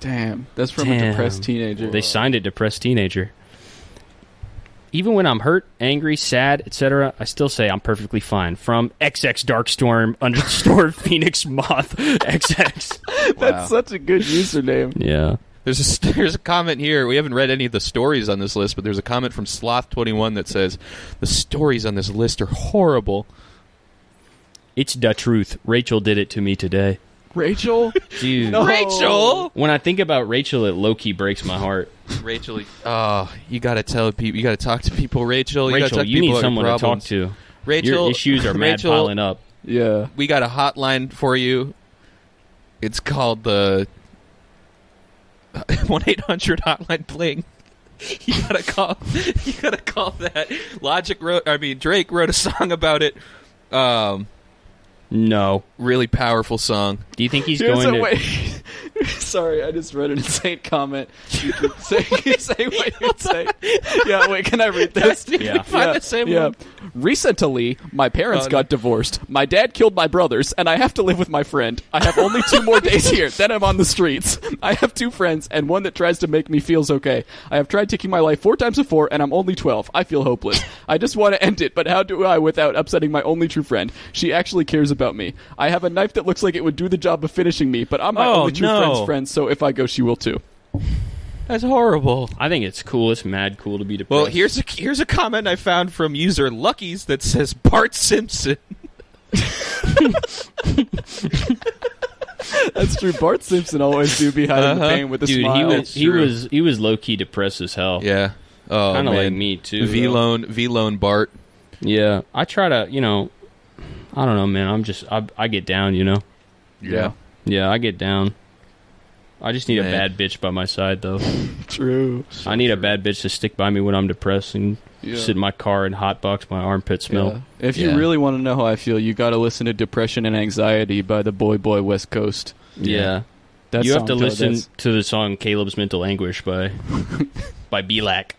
Damn, that's from a depressed teenager. They signed it depressed teenager. Even when I'm hurt, angry, sad, etc., I still say I'm perfectly fine. From XX Darkstorm _ Phoenix Moth XX. That's such a good username. Yeah. There's a comment here. We haven't read any of the stories on this list, but there's a comment from Sloth21 that says the stories on this list are horrible. It's the truth. Rachel did it to me today. Rachel? Dude. No. Rachel! When I think about Rachel, it low-key breaks my heart. Rachel, you gotta tell people. You gotta talk to people, Rachel. You gotta Rachel, talk to you people need about your someone to talk problems. to. Rachel, Your issues are mad Rachel, piling up. Yeah. We got a hotline for you. It's called the 1-800 hotline bling. You gotta call. You gotta call that. Drake wrote a song about it. No. Really powerful song. Do you think he's Here's going a to... way. Sorry, I just read an insane comment. You say what you say. Yeah, wait, can I read this? Yeah. Find the same one. Recently, my parents got divorced. My dad killed my brothers, and I have to live with my friend. I have only 2 more days here, then I'm on the streets. I have 2 friends, and one that tries to make me feels okay. I have tried taking my life 4 times before, and I'm only 12. I feel hopeless. I just want to end it, but how do I without upsetting my only true friend? She actually cares about me. I have a knife that looks like it would do the job of finishing me, but I'm my only true friend's friend, so if I go, she will too. That's horrible. I think it's cool. It's mad cool to be depressed. Well, here's a comment I found from user Lucky's that says Bart Simpson. That's true. Bart Simpson always do be hiding the pain with a Dude, smile. he was low key depressed as hell. Yeah. Oh, Kind of man. like me too. V-Lone Bart. Yeah, I try to, I don't know, man. I get down, Yeah. Yeah, I get down. I just need Man. a bad bitch by my side, though. True. I need a bad bitch to stick by me when I'm depressed and Yeah. sit in my car and hotbox my armpit smell. Yeah. If you Yeah. really want to know how I feel, you got to listen to "Depression and Anxiety" by the Boy West Coast. Yeah. That You have to song listen does- to the song Caleb's Mental Anguish by Belac.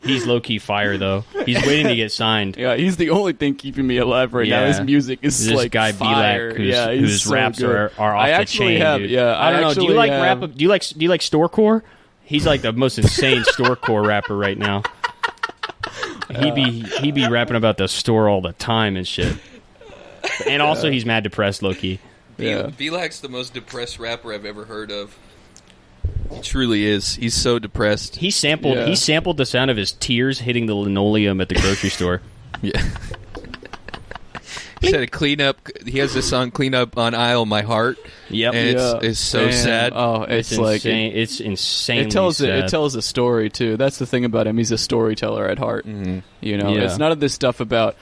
He's low-key fire, though. He's waiting to get signed. Yeah, he's the only thing keeping me alive right now. Yeah. His music is This like guy fire. Belac, He's whose so raps good. are off I the actually chain, have, dude. yeah. I don't know. Do you actually like have- rap? Do you like storecore? He's like the most insane storecore rapper right now. He be rapping about the store all the time and shit. And also, he's mad depressed, low-key. Yeah. Belac's the most depressed rapper I've ever heard of. He truly is. He's so depressed. He sampled the sound of his tears hitting the linoleum at the grocery store. Yeah. He said, "Clean up." He has this song, "Clean Up on Aisle My Heart." Yep. And it's so Man. sad. Oh, it's like insane. It's insanely it tells sad. it tells a story too. That's the thing about him. He's a storyteller at heart. Mm-hmm. You know, Yeah. it's none of this stuff about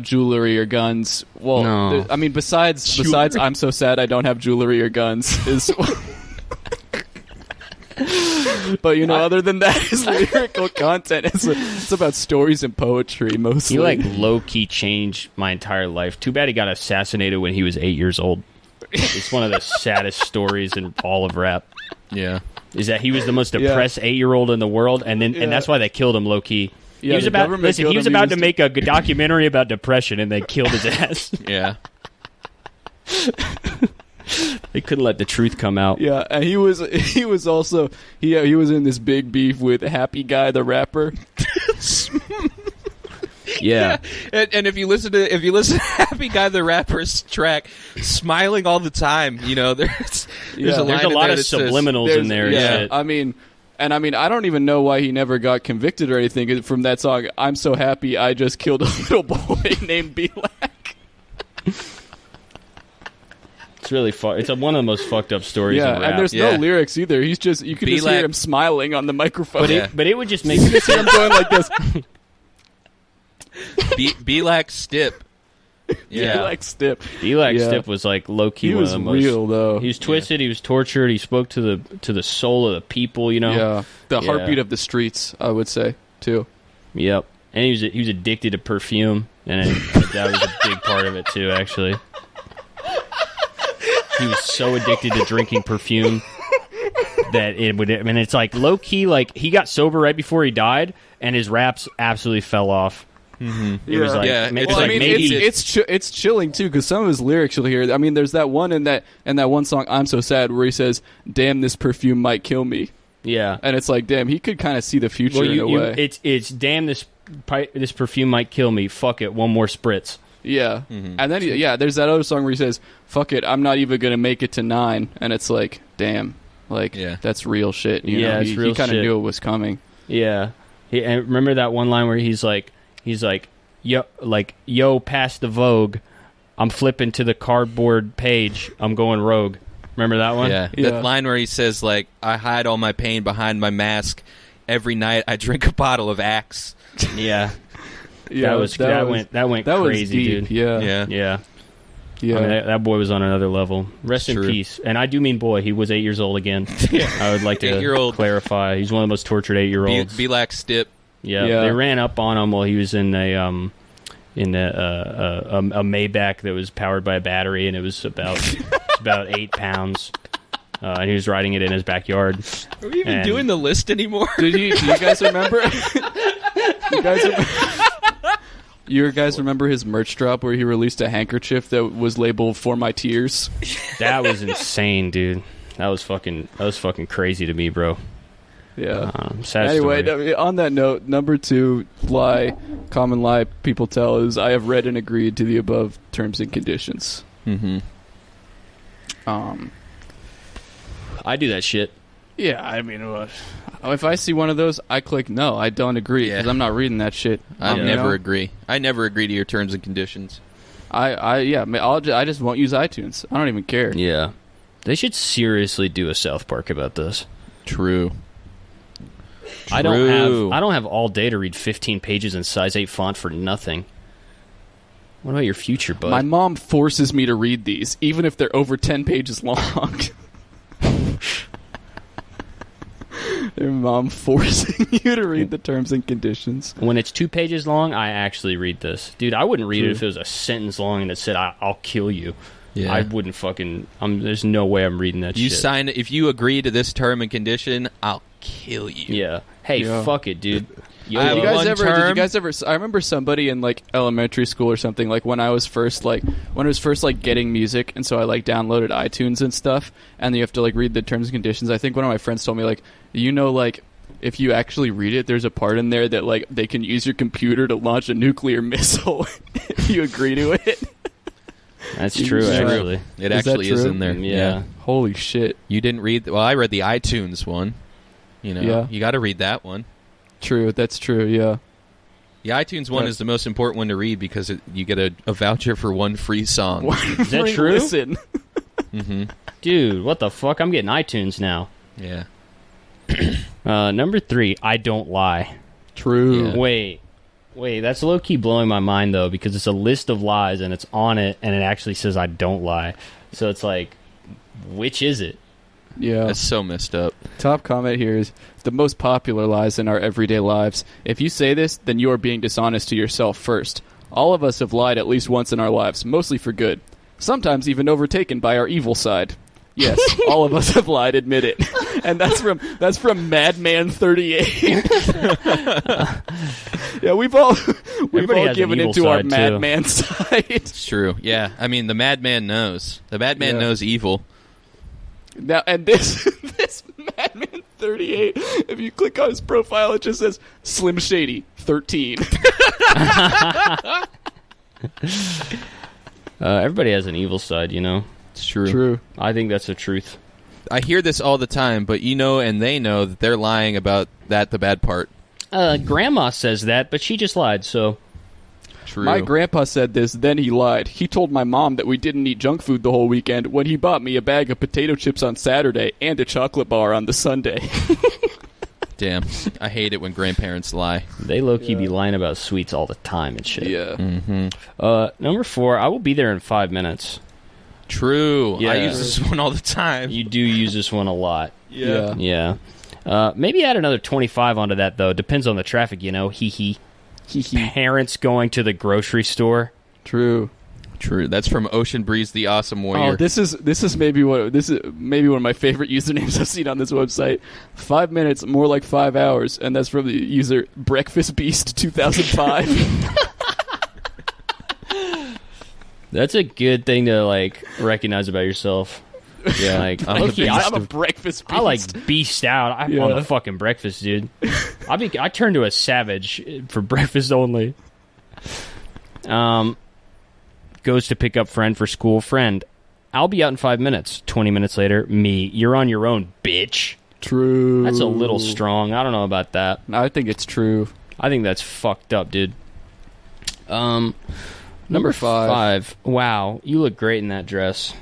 jewelry or guns. Well, No. I mean, besides "I'm so sad I don't have jewelry or guns" is. But other than that, his lyrical content it's about stories and poetry mostly. He like low key changed my entire life. Too bad he got assassinated when he was 8 years old. It's one of the saddest stories in all of rap. Yeah. Is that he was the most depressed 8-year-old in the world, and that's why they killed him low key. Yeah, he was the about government he killed was him. He about was to make a documentary about depression, and they killed his ass. Yeah. They couldn't let the truth come out. Yeah, and he was also he was in this big beef with Happy Guy the rapper. Yeah. And if you listen to Happy Guy the Rapper's track, smiling all the time, there's a There's line a lot in of there that says- subliminals in there. Yeah, And shit. I mean, I don't even know why he never got convicted or anything from that song. I'm so happy I just killed a little boy named Belac. It's really It's one of the most fucked up stories Yeah, in rap. and there's Yeah. no lyrics either. He's just you can just Belac- hear him smiling on the microphone. But it would just make you just hear him going like this. Belac Stip. Yeah. Belac Stip. Belac Yeah. Stip was like low key He one was of the most real though. He was twisted. He was tortured. He spoke to the soul of the people. Yeah, the Yeah. heartbeat of the streets, I would say too. Yep. And he was addicted to perfume, and that was a big part of it too. Actually, he was so addicted to drinking perfume that it would. I mean, it's like low key. Like he got sober right before he died, and his raps absolutely fell off. Mm-hmm. It was like, It's Well, like I mean, maybe it's chilling too because some of his lyrics you'll hear. I mean, there's that one in that one song "I'm So Sad" where he says, "Damn, this perfume might kill me." Yeah, and it's like, damn, he could kind of see the future in a way. It's damn, this perfume might kill me. Fuck it, one more spritz. Yeah, and then there's that other song where he says, "Fuck it, I'm not even gonna make it to 9," and it's like, damn, like that's real shit. You know? It's real he kind of shit. knew it was coming. Yeah, and remember that one line where he's like, yo, pass the Vogue. I'm flipping to the cardboard page. I'm going rogue. Remember that one? Yeah, that line where he says, like, I hide all my pain behind my mask. Every night I drink a bottle of Axe. Yeah. That went crazy, deep. dude. Yeah. I mean, that boy was on another level. Rest in peace. And I do mean boy. He was 8 years old again. I would like to 8-year-old. clarify. He's one of the most tortured 8-year-olds. Belac Stip. Yeah, they ran up on him while he was in a Maybach that was powered by a battery, and it was about 8 pounds. And he was riding it in his backyard. Are we even doing the list anymore? Do you guys remember? You guys remember his merch drop where he released a handkerchief that was labeled "For My Tears"? That was insane, dude. That was fucking crazy to me, bro. Yeah. Sad anyway, story. on that note, number 2 common lie people tell is, I have read and agreed to the above terms and conditions. Mm-hmm. I do that shit. Yeah, I mean, if I see one of those, I click no, I don't agree, because I'm not reading that shit. I never agree. I never agree to your terms and conditions. I just won't use iTunes. I don't even care. Yeah. They should seriously do a South Park about this. True. I don't have all day to read 15 pages in size 8 font for nothing. What about your future, bud? My mom forces me to read these, even if they're over 10 pages long. Your mom forcing you to read the terms and conditions. When it's 2 pages long, I actually read this. Dude, I wouldn't read it if it was a sentence long and it said, I'll kill you. Yeah. I wouldn't fucking... there's no way I'm reading that shit. Sign it. If you agree to this term and condition, I'll kill you. Yeah. Hey, fuck it, dude. Did you guys ever? I remember somebody in like elementary school or something, like when I was first getting music, and so I like downloaded iTunes and stuff, and you have to like read the terms and conditions. I think one of my friends told me, like, like if you actually read it, there's a part in there that like they can use your computer to launch a nuclear missile if you agree to it. That's true, actually. It actually is in there. Yeah. Holy shit. You didn't read... Well, I read the iTunes one. You got to read that one. True, that's true, yeah. The iTunes one is the most important one to read because you get a voucher for one free song. Is that true? Listen. Mm-hmm. Dude, what the fuck? I'm getting iTunes now. Yeah. Number 3, I don't lie. True. Yeah. Wait, that's low-key blowing my mind, though, because it's a list of lies, and it's on it, and it actually says I don't lie. So it's like, which is it? Yeah. That's so messed up. Top comment here is, the most popular lies in our everyday lives. If you say this, then you are being dishonest to yourself first. All of us have lied at least once in our lives, mostly for good. Sometimes even overtaken by our evil side. Yes, all of us have lied, admit it. And that's from Madman 38. Yeah, we've all given into our Madman side. It's true. Yeah. I mean, the Madman knows. The Madman knows evil. Now, and this Madman 38, if you click on his profile, it just says Slim Shady 13. Everybody has an evil side, you know. It's true. True. I think that's the truth. I hear this all the time, but and they know that they're lying about the bad part. Grandma says that, but she just lied, so... True. My grandpa said this, then he lied. He told my mom that we didn't eat junk food the whole weekend when he bought me a bag of potato chips on Saturday and a chocolate bar on the Sunday. Damn. I hate it when grandparents lie. They low-key be lying about sweets all the time and shit. Yeah. Mm-hmm. Number 4, I will be there in 5 minutes. True. Yeah. I use this one all the time. You do use this one a lot. Yeah. Yeah. Maybe add another 25 onto that, though. Depends on the traffic, you know. Hee hee. Parents going to the grocery store. True. True. That's from Ocean Breeze, the Awesome Warrior. Oh, this is maybe one of my favorite usernames I've seen on this website. 5 minutes, more like 5 hours, and that's from the user Breakfast Beast 2005. That's a good thing to like recognize about yourself. Yeah, like I'm a breakfast beast. I like beast out. I'm on the fucking breakfast, dude. I turn to a savage for breakfast only. Goes to pick up friend for school. Friend, I'll be out in 5 minutes. 20 minutes later, me. You're on your own, bitch. True. That's a little strong. I don't know about that. I think it's true. I think that's fucked up, dude. Number 5. Wow, you look great in that dress.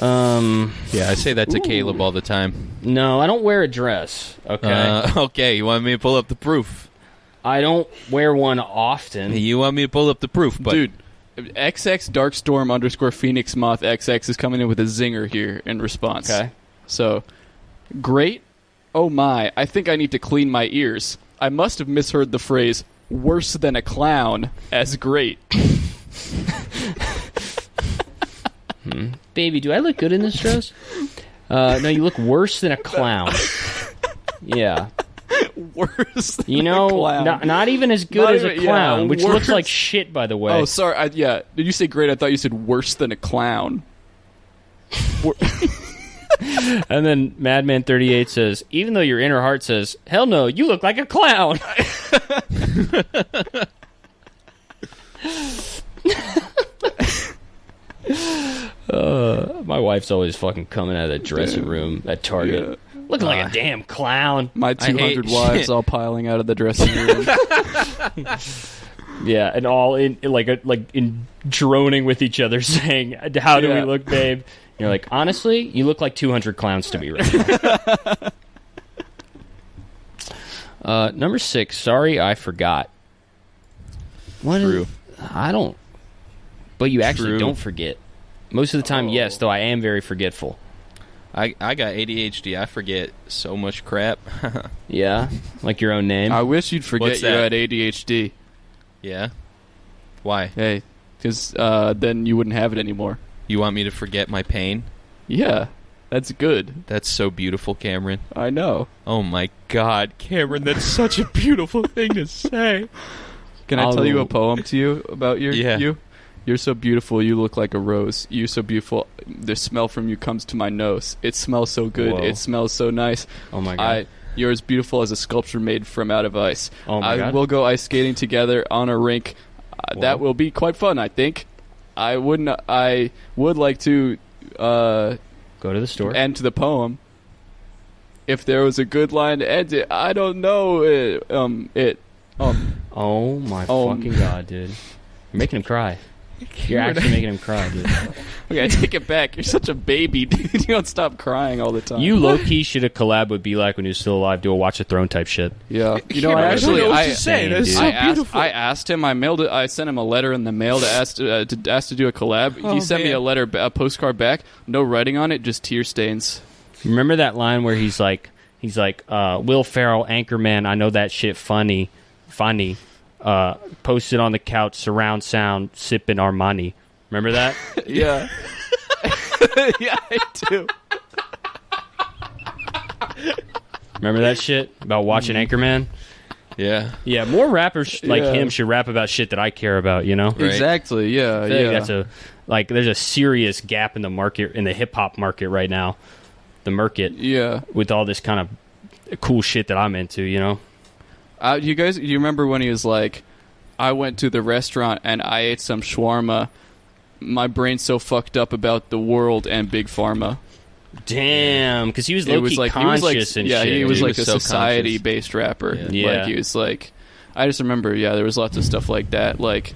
Yeah, I say that to Caleb all the time. No, I don't wear a dress. Okay. Okay, you want me to pull up the proof? I don't wear one often. You want me to pull up the proof, but Dude, XX Darkstorm _ Phoenix Moth XX is coming in with a zinger here in response. Okay. So, great. Oh my, I think I need to clean my ears. I must have misheard the phrase worse than a clown as great. Baby, do I look good in this dress? No, you look worse than a clown. Yeah. Worse than You know, a clown. not even as good Not as a even- clown, yeah, which worse. looks like shit, by the way. Oh, sorry. Did you say great? I thought you said worse than a clown. And then Madman38 says, even though your inner heart says, hell no, you look like a clown. My wife's always fucking coming out of the dressing room at Target. Yeah. Looking like a damn clown. My 200 wives all piling out of the dressing room. Yeah, and all in droning with each other, saying, "How do we Yeah. look, babe?" And you're like, honestly, you look like 200 clowns to me right now. Number 6. Sorry, I forgot. What? True. I don't. But you actually True. don't forget. Most of the time, yes. Though I am very forgetful. I got ADHD. I forget so much crap. Yeah, like your own name. I wish you'd forget What's you that? had ADHD. Yeah? Why? Hey, because then you wouldn't have it anymore. You want me to forget my pain? Yeah, that's good. That's so beautiful, Cameron. I know. Oh my God, Cameron, that's such a beautiful thing to say. Can I tell you a poem to you about you? You're so beautiful, you look like a rose. You're so beautiful, the smell from you comes to my nose. It smells so good, Whoa. it smells so nice. Oh my God. You're as beautiful as a sculpture made from out of ice. Oh my God. We'll go ice skating together on a rink. That will be quite fun, I think. I would like to Go to the store. end the poem. If there was a good line to end it, I don't know. Oh my fucking God, dude! You're making him cry. You're actually making him cry, dude. Okay, I take it back. You're such a baby, dude. You don't stop crying all the time. You low-key should have collabed with Belac when he was still alive, do a Watch the Throne type shit. Yeah. You know, Cameron, I actually, don't know what I, to say. That's dude. so beautiful. I asked him. I sent him a letter in the mail to ask to do a collab. Oh, He sent me man. a letter, a postcard back. No writing on it, just tear stains. Remember that line where he's like, Will Ferrell, Anchorman, I know that shit funny. Posted on the couch, surround sound, sipping Armani. Remember that? Yeah. Yeah, I do. Remember that shit about watching Anchorman? Yeah. Yeah, more rappers like Yeah. him should rap about shit that I care about, you know? Right. Exactly. Yeah. I feel Yeah. like that's there's a serious gap in the market, in the hip hop market right now. The market Yeah. with all this kind of cool shit that I'm into, you know? You remember when he was like, I went to the restaurant and I ate some shawarma. My brain's so fucked up about the world and Big Pharma. Damn, because he was low-key conscious and yeah, shit. he was dude. like He was a so society-based rapper. Yeah. Like, he was like, I just remember, there was lots of stuff like that. Like,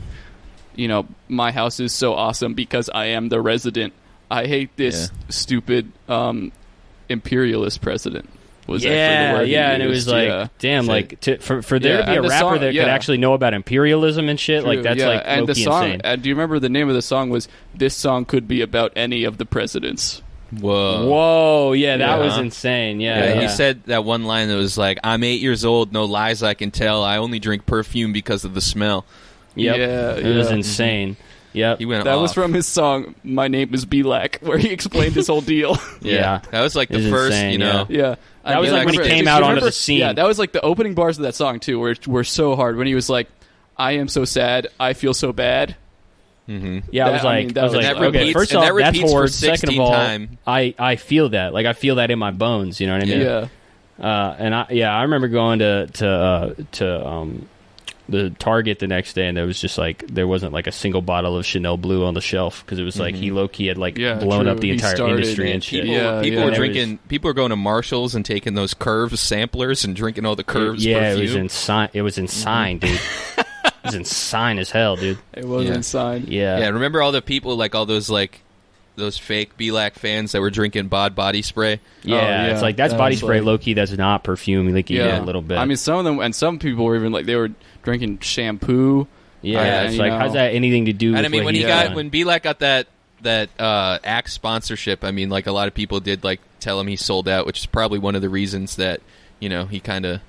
my house is so awesome because I am the resident. I hate this stupid imperialist president. Was actually the word he and it used. was like, Yeah. damn, So- like for there to be a and the rapper song- that yeah. could actually know about imperialism and shit, like True, that's like and the low-key song. insane. Do you remember the name of the song? Was this song could be about any of the presidents? Whoa. Whoa, yeah, that Yeah. was insane. Yeah, Yeah, he said that one line that was like, I'm 8 years old, no lies I can tell. I only drink perfume because of the smell. Yep. Yeah, it was yeah. insane. Yep. He went That off. was from his song "My Name Is Belac," where he explained his whole deal. Yeah. That was like the It's first, insane, you know. Yeah, That was like when he Belac came Story. out Do you onto remember- the scene. Yeah, that was like the opening bars of that song too, were so hard. When he was like, "I am so sad, I feel so bad." Yeah, I was That- I like, mean, that I was was- like, and that okay, repeats- first and off, that that's repeats for horrid. Second of 16 all, time. I feel that. Like, I feel that in my bones. You know what I mean? Yeah, And I remember going to the Target the next day, and there was just like there wasn't like a single bottle of Chanel Blue on the shelf because it was like he low key had like Yeah, blown true. up the He entire started industry it. and shit. People were There drinking. People were going to Marshalls and taking those Curves samplers and drinking all the Curves. Yeah, perfume. it was insane. It was insane, dude. It was insane as hell, dude. it was Yeah. insane. Yeah. Yeah, remember all the people like all those fake Belac fans that were drinking Bod body spray? Yeah, yeah. it's like that's That body was spray like- low key. That's not perfume. Like Yeah, a little bit. I mean, some of them, and some people were even like they were drinking shampoo. yeah, it's you like know. how's that anything to do? And with I mean, what when he's when doing? Belac got that Axe sponsorship, I mean, like a lot of people did like tell him he sold out, which is probably one of the reasons that he kind of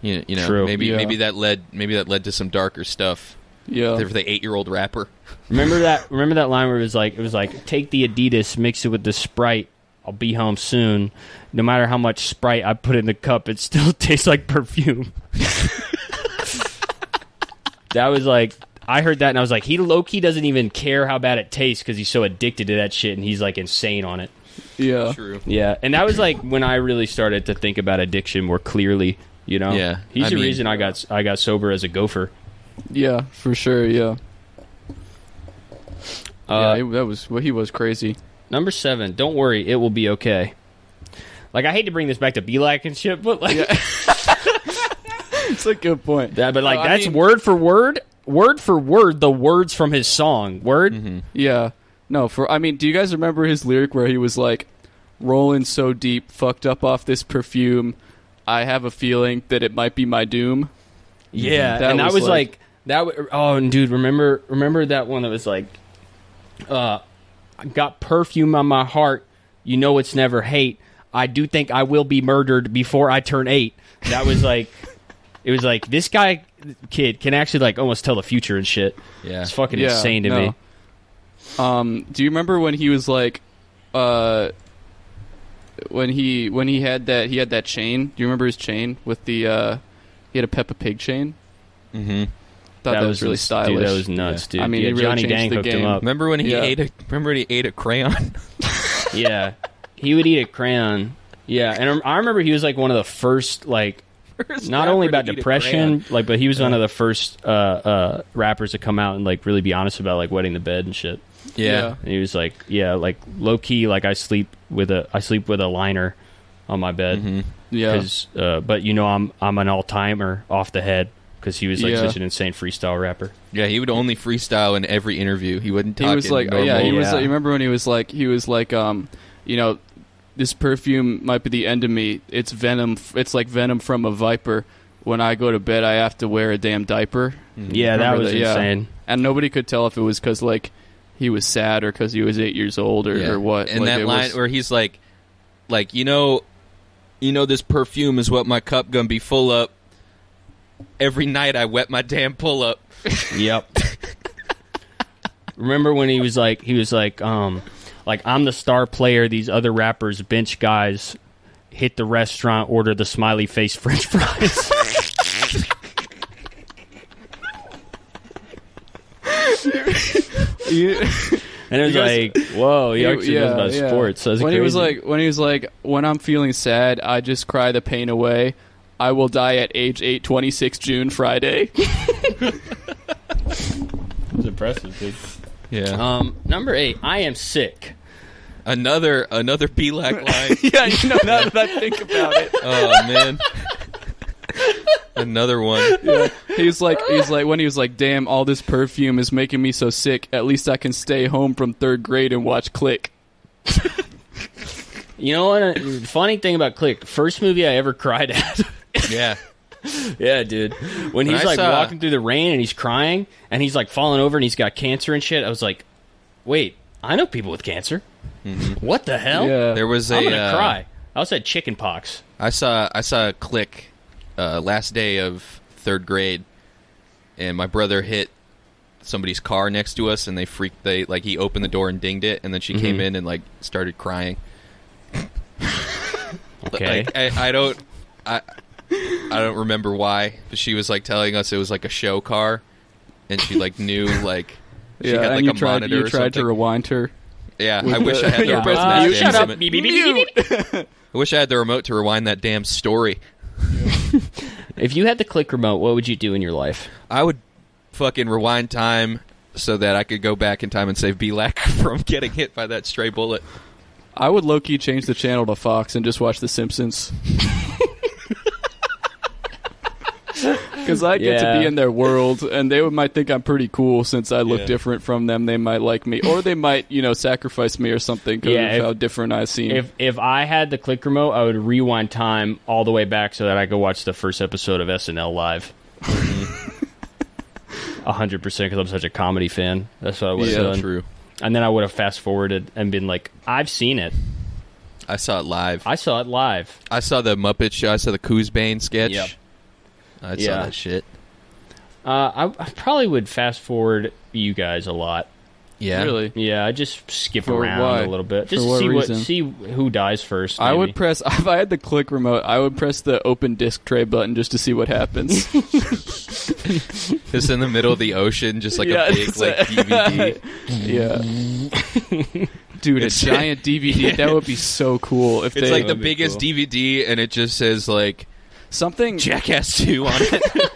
True. maybe that led to some darker stuff Yeah, for the 8-year-old rapper. Remember that line where it was like take the Adidas, mix it with the Sprite. I'll be home soon. No matter how much Sprite I put in the cup, it still tastes like perfume. That was like, I heard that and I was like, he low-key doesn't even care how bad it tastes because he's so addicted to that shit and he's like insane on it. yeah. True. Yeah, and that was like when I really started to think about addiction more clearly. You know, Yeah, he's I the mean- reason I got sober as a gopher. Yeah, for sure. Yeah, Uh, he was crazy. Number 7, don't worry, it will be okay. Like, I hate to bring this back to Belac and shit, but like, It's a good point. that, but like I that's mean- word for word, the words from his song. Word. Yeah. No, do you guys remember his lyric where he was like, rolling so deep, fucked up off this perfume, I have a feeling that it might be my doom? Yeah, That and that was was like- like that. Oh, and dude, remember that one that was like, I got perfume on my heart. You know it's never hate. I do think I will be murdered before I turn 8. That was like, it was like this kid can actually like almost tell the future and shit. Yeah. It's fucking Yeah, insane to me. Do you remember when he was like, when he had that chain? Do you remember his chain with the he had a Peppa Pig chain? Mm-hmm. Thought that was really stylish. Dude, that was nuts, dude. I mean, yeah, he really Johnny changed Dang the hooked him game. up. Remember when he Yeah. ate a crayon? Yeah, he would eat a crayon. Yeah, and I remember he was like one of the first, like, not only about depression, like, but he was one of the first rappers to come out and like really be honest about like wetting the bed and shit. Yeah. And he was like, yeah, like low key, like I sleep with a liner on my bed. Mm-hmm. Yeah. 'Cause, but you know, I'm an all timer off the head because he was like Yeah. such an insane freestyle rapper. Yeah, he would only freestyle in every interview. He wouldn't talk He was in like, normal. yeah, he was. Yeah. Like, you remember when he was like, you know, this perfume might be the end of me. It's venom. It's like venom from a viper. When I go to bed, I have to wear a damn diaper. Yeah, that Remember was that? Yeah. insane. And nobody could tell if it was because like he was sad or because he was 8 years old or what. And Like, that it line was- where he's like, you know, this perfume is what my cup gonna be full up. Every night I wet my damn pull up. Yep. Remember when he was like, I'm the star player. These other rappers, bench guys, hit the restaurant, order the smiley face French fries. And it was You guys- like, whoa, he actually knows about sports. So when he was like, when I'm feeling sad, I just cry the pain away. I will die at age 8, 26 June, Friday. it was impressive, dude. Yeah. Number 8, I am sick. Another Belac line. Yeah, you know, now that I think about it. Oh man. Another one. He's like, when he was like, damn, all this perfume is making me so sick. At least I can stay home from 3rd grade and watch Click. You know what? Funny thing about Click, first movie I ever cried at. Yeah. Yeah, dude. When he's I like saw- walking through the rain and he's crying and he's like falling over and he's got cancer and shit, I was like, wait, I know people with cancer. What the hell? Yeah. There was a I'm gonna cry. I also had chicken pox. I saw a Click last day of 3rd grade, and my brother hit somebody's car next to us, and he opened the door and dinged it, and then she came in and like started crying. Okay. Like, I don't remember why, but she was like telling us it was like a show car, and she like knew like she had like and a monitor. You tried to rewind her. Yeah, I wish I had the remote. Shut up. I wish I had the remote to rewind that damn story. If you had the click remote, what would you do in your life? I would fucking rewind time so that I could go back in time and save Belac from getting hit by that stray bullet. I would low-key change the channel to Fox and just watch The Simpsons. Because I get to be in their world, and they might think I'm pretty cool since I look different from them. They might like me. Or they might, sacrifice me or something because of how different I seem. If I had the click remote, I would rewind time all the way back so that I could watch the first episode of SNL live. 100% because I'm such a comedy fan. That's what I would have done. True. And then I would have fast-forwarded and been like, I've seen it. I saw it live. I saw it live. I saw the Muppet Show. I saw the Coosbane sketch. Yep. I saw that shit. I probably would fast-forward you guys a lot. Yeah? Really? Yeah, I just skip For around why? a little bit. Just For to what see reason? who dies first. Maybe. I would press, if I had the click remote, I would press the open disc tray button just to see what happens. Just in the middle of the ocean, just like a big like DVD. Yeah. Dude, a giant DVD. That would be so cool. If It's they, like the biggest DVD, and it just says like something Jackass 2 on it.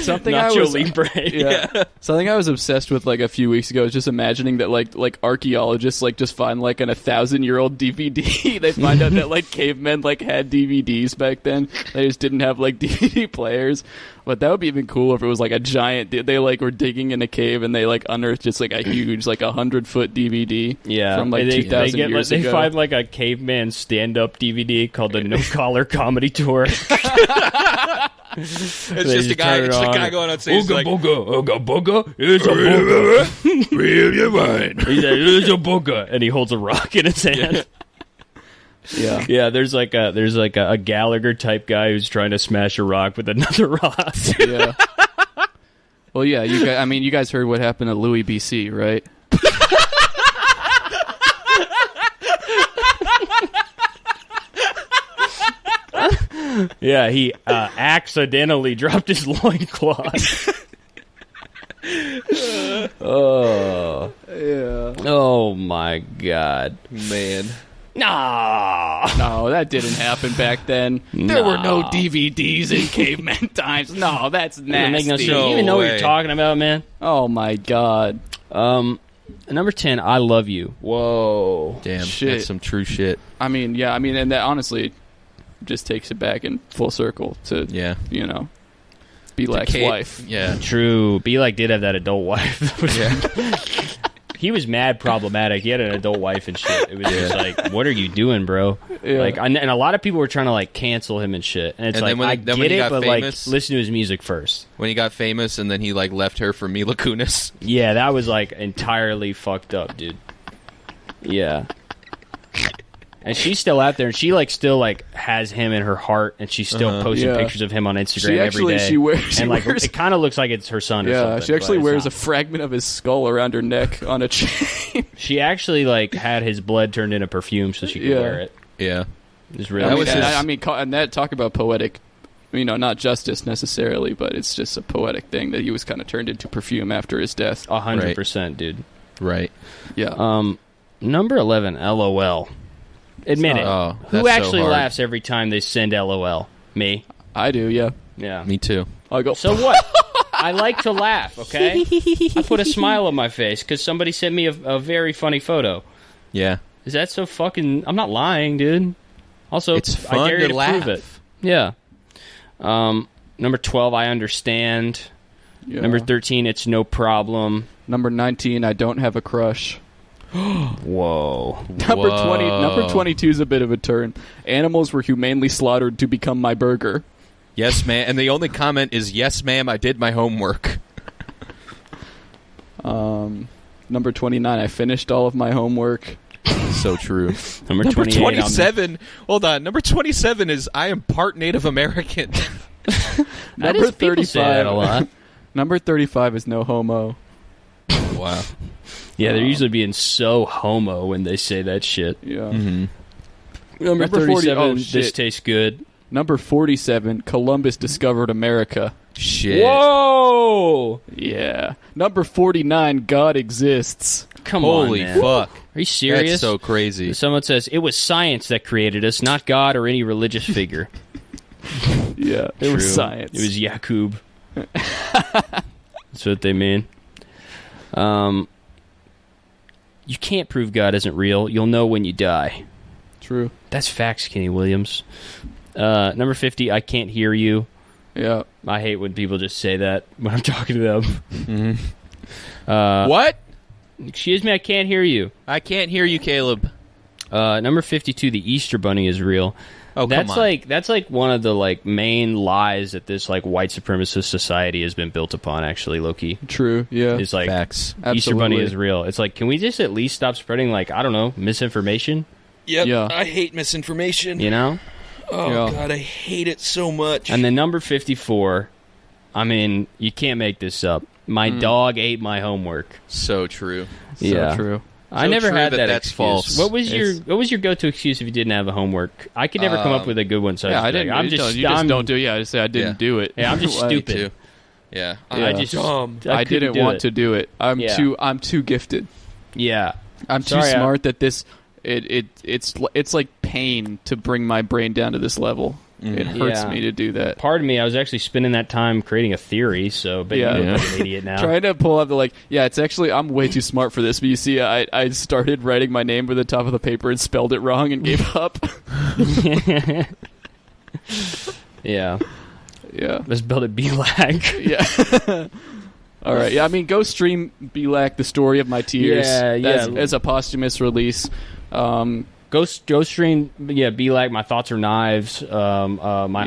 Something Nacho I was Libre. Yeah. Something I was obsessed with like a few weeks ago was just imagining that like archaeologists like just find like an 1,000-year-old DVD. They find out that like cavemen like had DVDs back then. They just didn't have like DVD players. But that would be even cooler if it was like a giant. They like were digging in a cave and they like unearthed just like a huge like 100-foot DVD. Yeah, from like 2,000 years ago. They find like a caveman stand-up DVD called the No Collar Comedy Tour. It's just a guy. It's the guy going on stage. Ooga Like, booga, ooga booga, it's a booga. really right. He said, it's a booga, and he holds a rock in his hand. Yeah. Yeah, there's like a Gallagher type guy who's trying to smash a rock with another rock. Yeah. Well, yeah. You guys heard what happened to Louis BC, right? Yeah, he accidentally dropped his loincloth. Oh. Yeah. Oh my god. Man. Nah. No, that didn't happen back then. There were no DVDs in caveman times. No, that's Doesn't make no sense. nasty. No You even know what way. you're talking about, man. Oh my god. Number 10, I love you. Whoa. Damn. Shit. That's some true shit. And that honestly just takes it back in full circle to Yeah. Belac's wife. Yeah. True. Belak did have that adult wife. Yeah. He was mad problematic. He had an adult wife and shit. It was just like, what are you doing, bro? Yeah. Like, and a lot of people were trying to like cancel him and shit. And it's And like, then when- I then get when he it, got but famous- like, listen to his music first. When he got famous, and then he like left her for Mila Kunis. Yeah, that was like entirely fucked up, dude. Yeah. And she's still out there, and she like still like has him in her heart, and she's still posting Yeah. pictures of him on Instagram She actually- every day. she wears- and like it kind of looks like it's her son. Or Yeah, something, she actually but it's wears a not. fragment of his skull around her neck on a chain. She actually like had his blood turned into perfume so she could Yeah. wear it. Yeah. It's really That was sad. his- and that talk about poetic, not justice necessarily, but it's just a poetic thing that he was kind of turned into perfume after his death. 100%, dude. Right. Yeah. Number 11, LOL. Admit it. Oh, Who that's so actually hard. laughs every time they send LOL? Me. I do, yeah. Yeah. Me too. I go, So what? I like to laugh, okay? I put a smile on my face because somebody sent me a very funny photo. Yeah. Is that so fucking... I'm not lying, dude. Also, It's I fun dare to you to laugh. prove it. Yeah. Number 12, I understand. yeah. Number 13, it's no problem. Number 19, I don't have a crush. Whoa. Number 22 is a bit of a turn. Animals were humanely slaughtered to become my burger. Yes, ma'am. And the only comment is, yes, ma'am, I did my homework. Number 29, I finished all of my homework. So true. Number Number 28, 27. Hold on. Number 27 is, I am part Native American. That Number is, people say that a lot. Number 35 is no homo. Wow. Yeah, they're usually being so homo when they say that shit. Yeah. Number 40 37, shit. this tastes good. Number 47, Columbus discovered America. Shit. Whoa! Yeah. Number 49, God exists. Come on, Holy man. fuck. Are you serious? That's so crazy. Someone says, it was science that created us, not God or any religious figure. Yeah, it was True. science. It was Yakub. That's what they mean. You can't prove God isn't real. You'll know when you die. True. That's facts, Kenny Williams. Number 50, I can't hear you. Yeah. I hate when people just say that when I'm talking to them. What? Excuse me, I can't hear you. I can't hear you, Caleb. Number 52, the Easter Bunny is real. Oh, that's come on. that's one of the main lies that this white supremacist society has been built upon. Actually, Loki, True. Yeah. it's Facts. Easter Bunny Absolutely. is real. It's can we just at least stop spreading I don't know, misinformation? Yep. Yeah. I hate misinformation. You know. Oh, Yeah. God, I hate it so much. And then number 54, I mean, you can't make this up. My dog ate my homework. So true. Yeah. So true. I So never true had that that that's excuse. false. What was It's- your go-to excuse if you didn't have a homework? I could never come up with a good one. So Yeah, I was didn't. Like, I'm you just just don't do it. Yeah, I just say I didn't do it. Yeah, I'm just Like, stupid. Too. Yeah. Yeah. I just dumb. I couldn't didn't do want it. to do it. I'm Yeah. too gifted. Yeah. I'm Sorry, too smart that this it's like pain to bring my brain down to this level. It hurts Yeah. me to do that. Pardon me, I was actually spending that time creating a theory, so but Yeah. you look Yeah. like an idiot now. Trying to pull up the it's actually I'm way too smart for this. But you see, I started writing my name with the top of the paper and spelled it wrong and gave up. Yeah. Yeah, Let's build it Belac. yeah. All right. Yeah, I mean, go stream Belac, The Story of My Tears. Yeah. As a posthumous release. Go stream, Belac. My thoughts are knives. My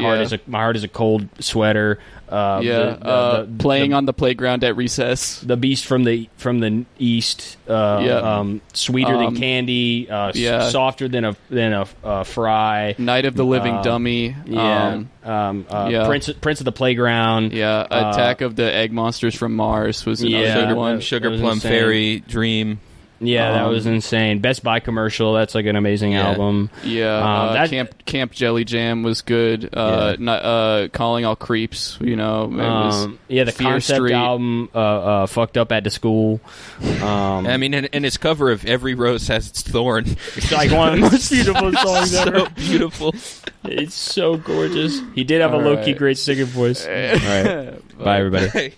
heart is a cold sweater. Playing on the playground at recess. The beast from the east. Sweeter than candy. Softer than a fry. Night of the Living Dummy. Prince of the Playground. Attack of the Egg Monsters from Mars was another good one. Sugar was Plum insane. Fairy Dream. Yeah, that was insane. Best Buy commercial. That's an amazing album. Yeah, Camp Jelly Jam was good. Calling All Creeps. It was the Fear concept Street. album. Fucked Up at the School. I mean, and its cover of Every Rose Has Its Thorn. It's one of the most beautiful songs ever. So beautiful. It's so gorgeous. He did have a low-key great singing voice. All right. Bye, everybody. Hey.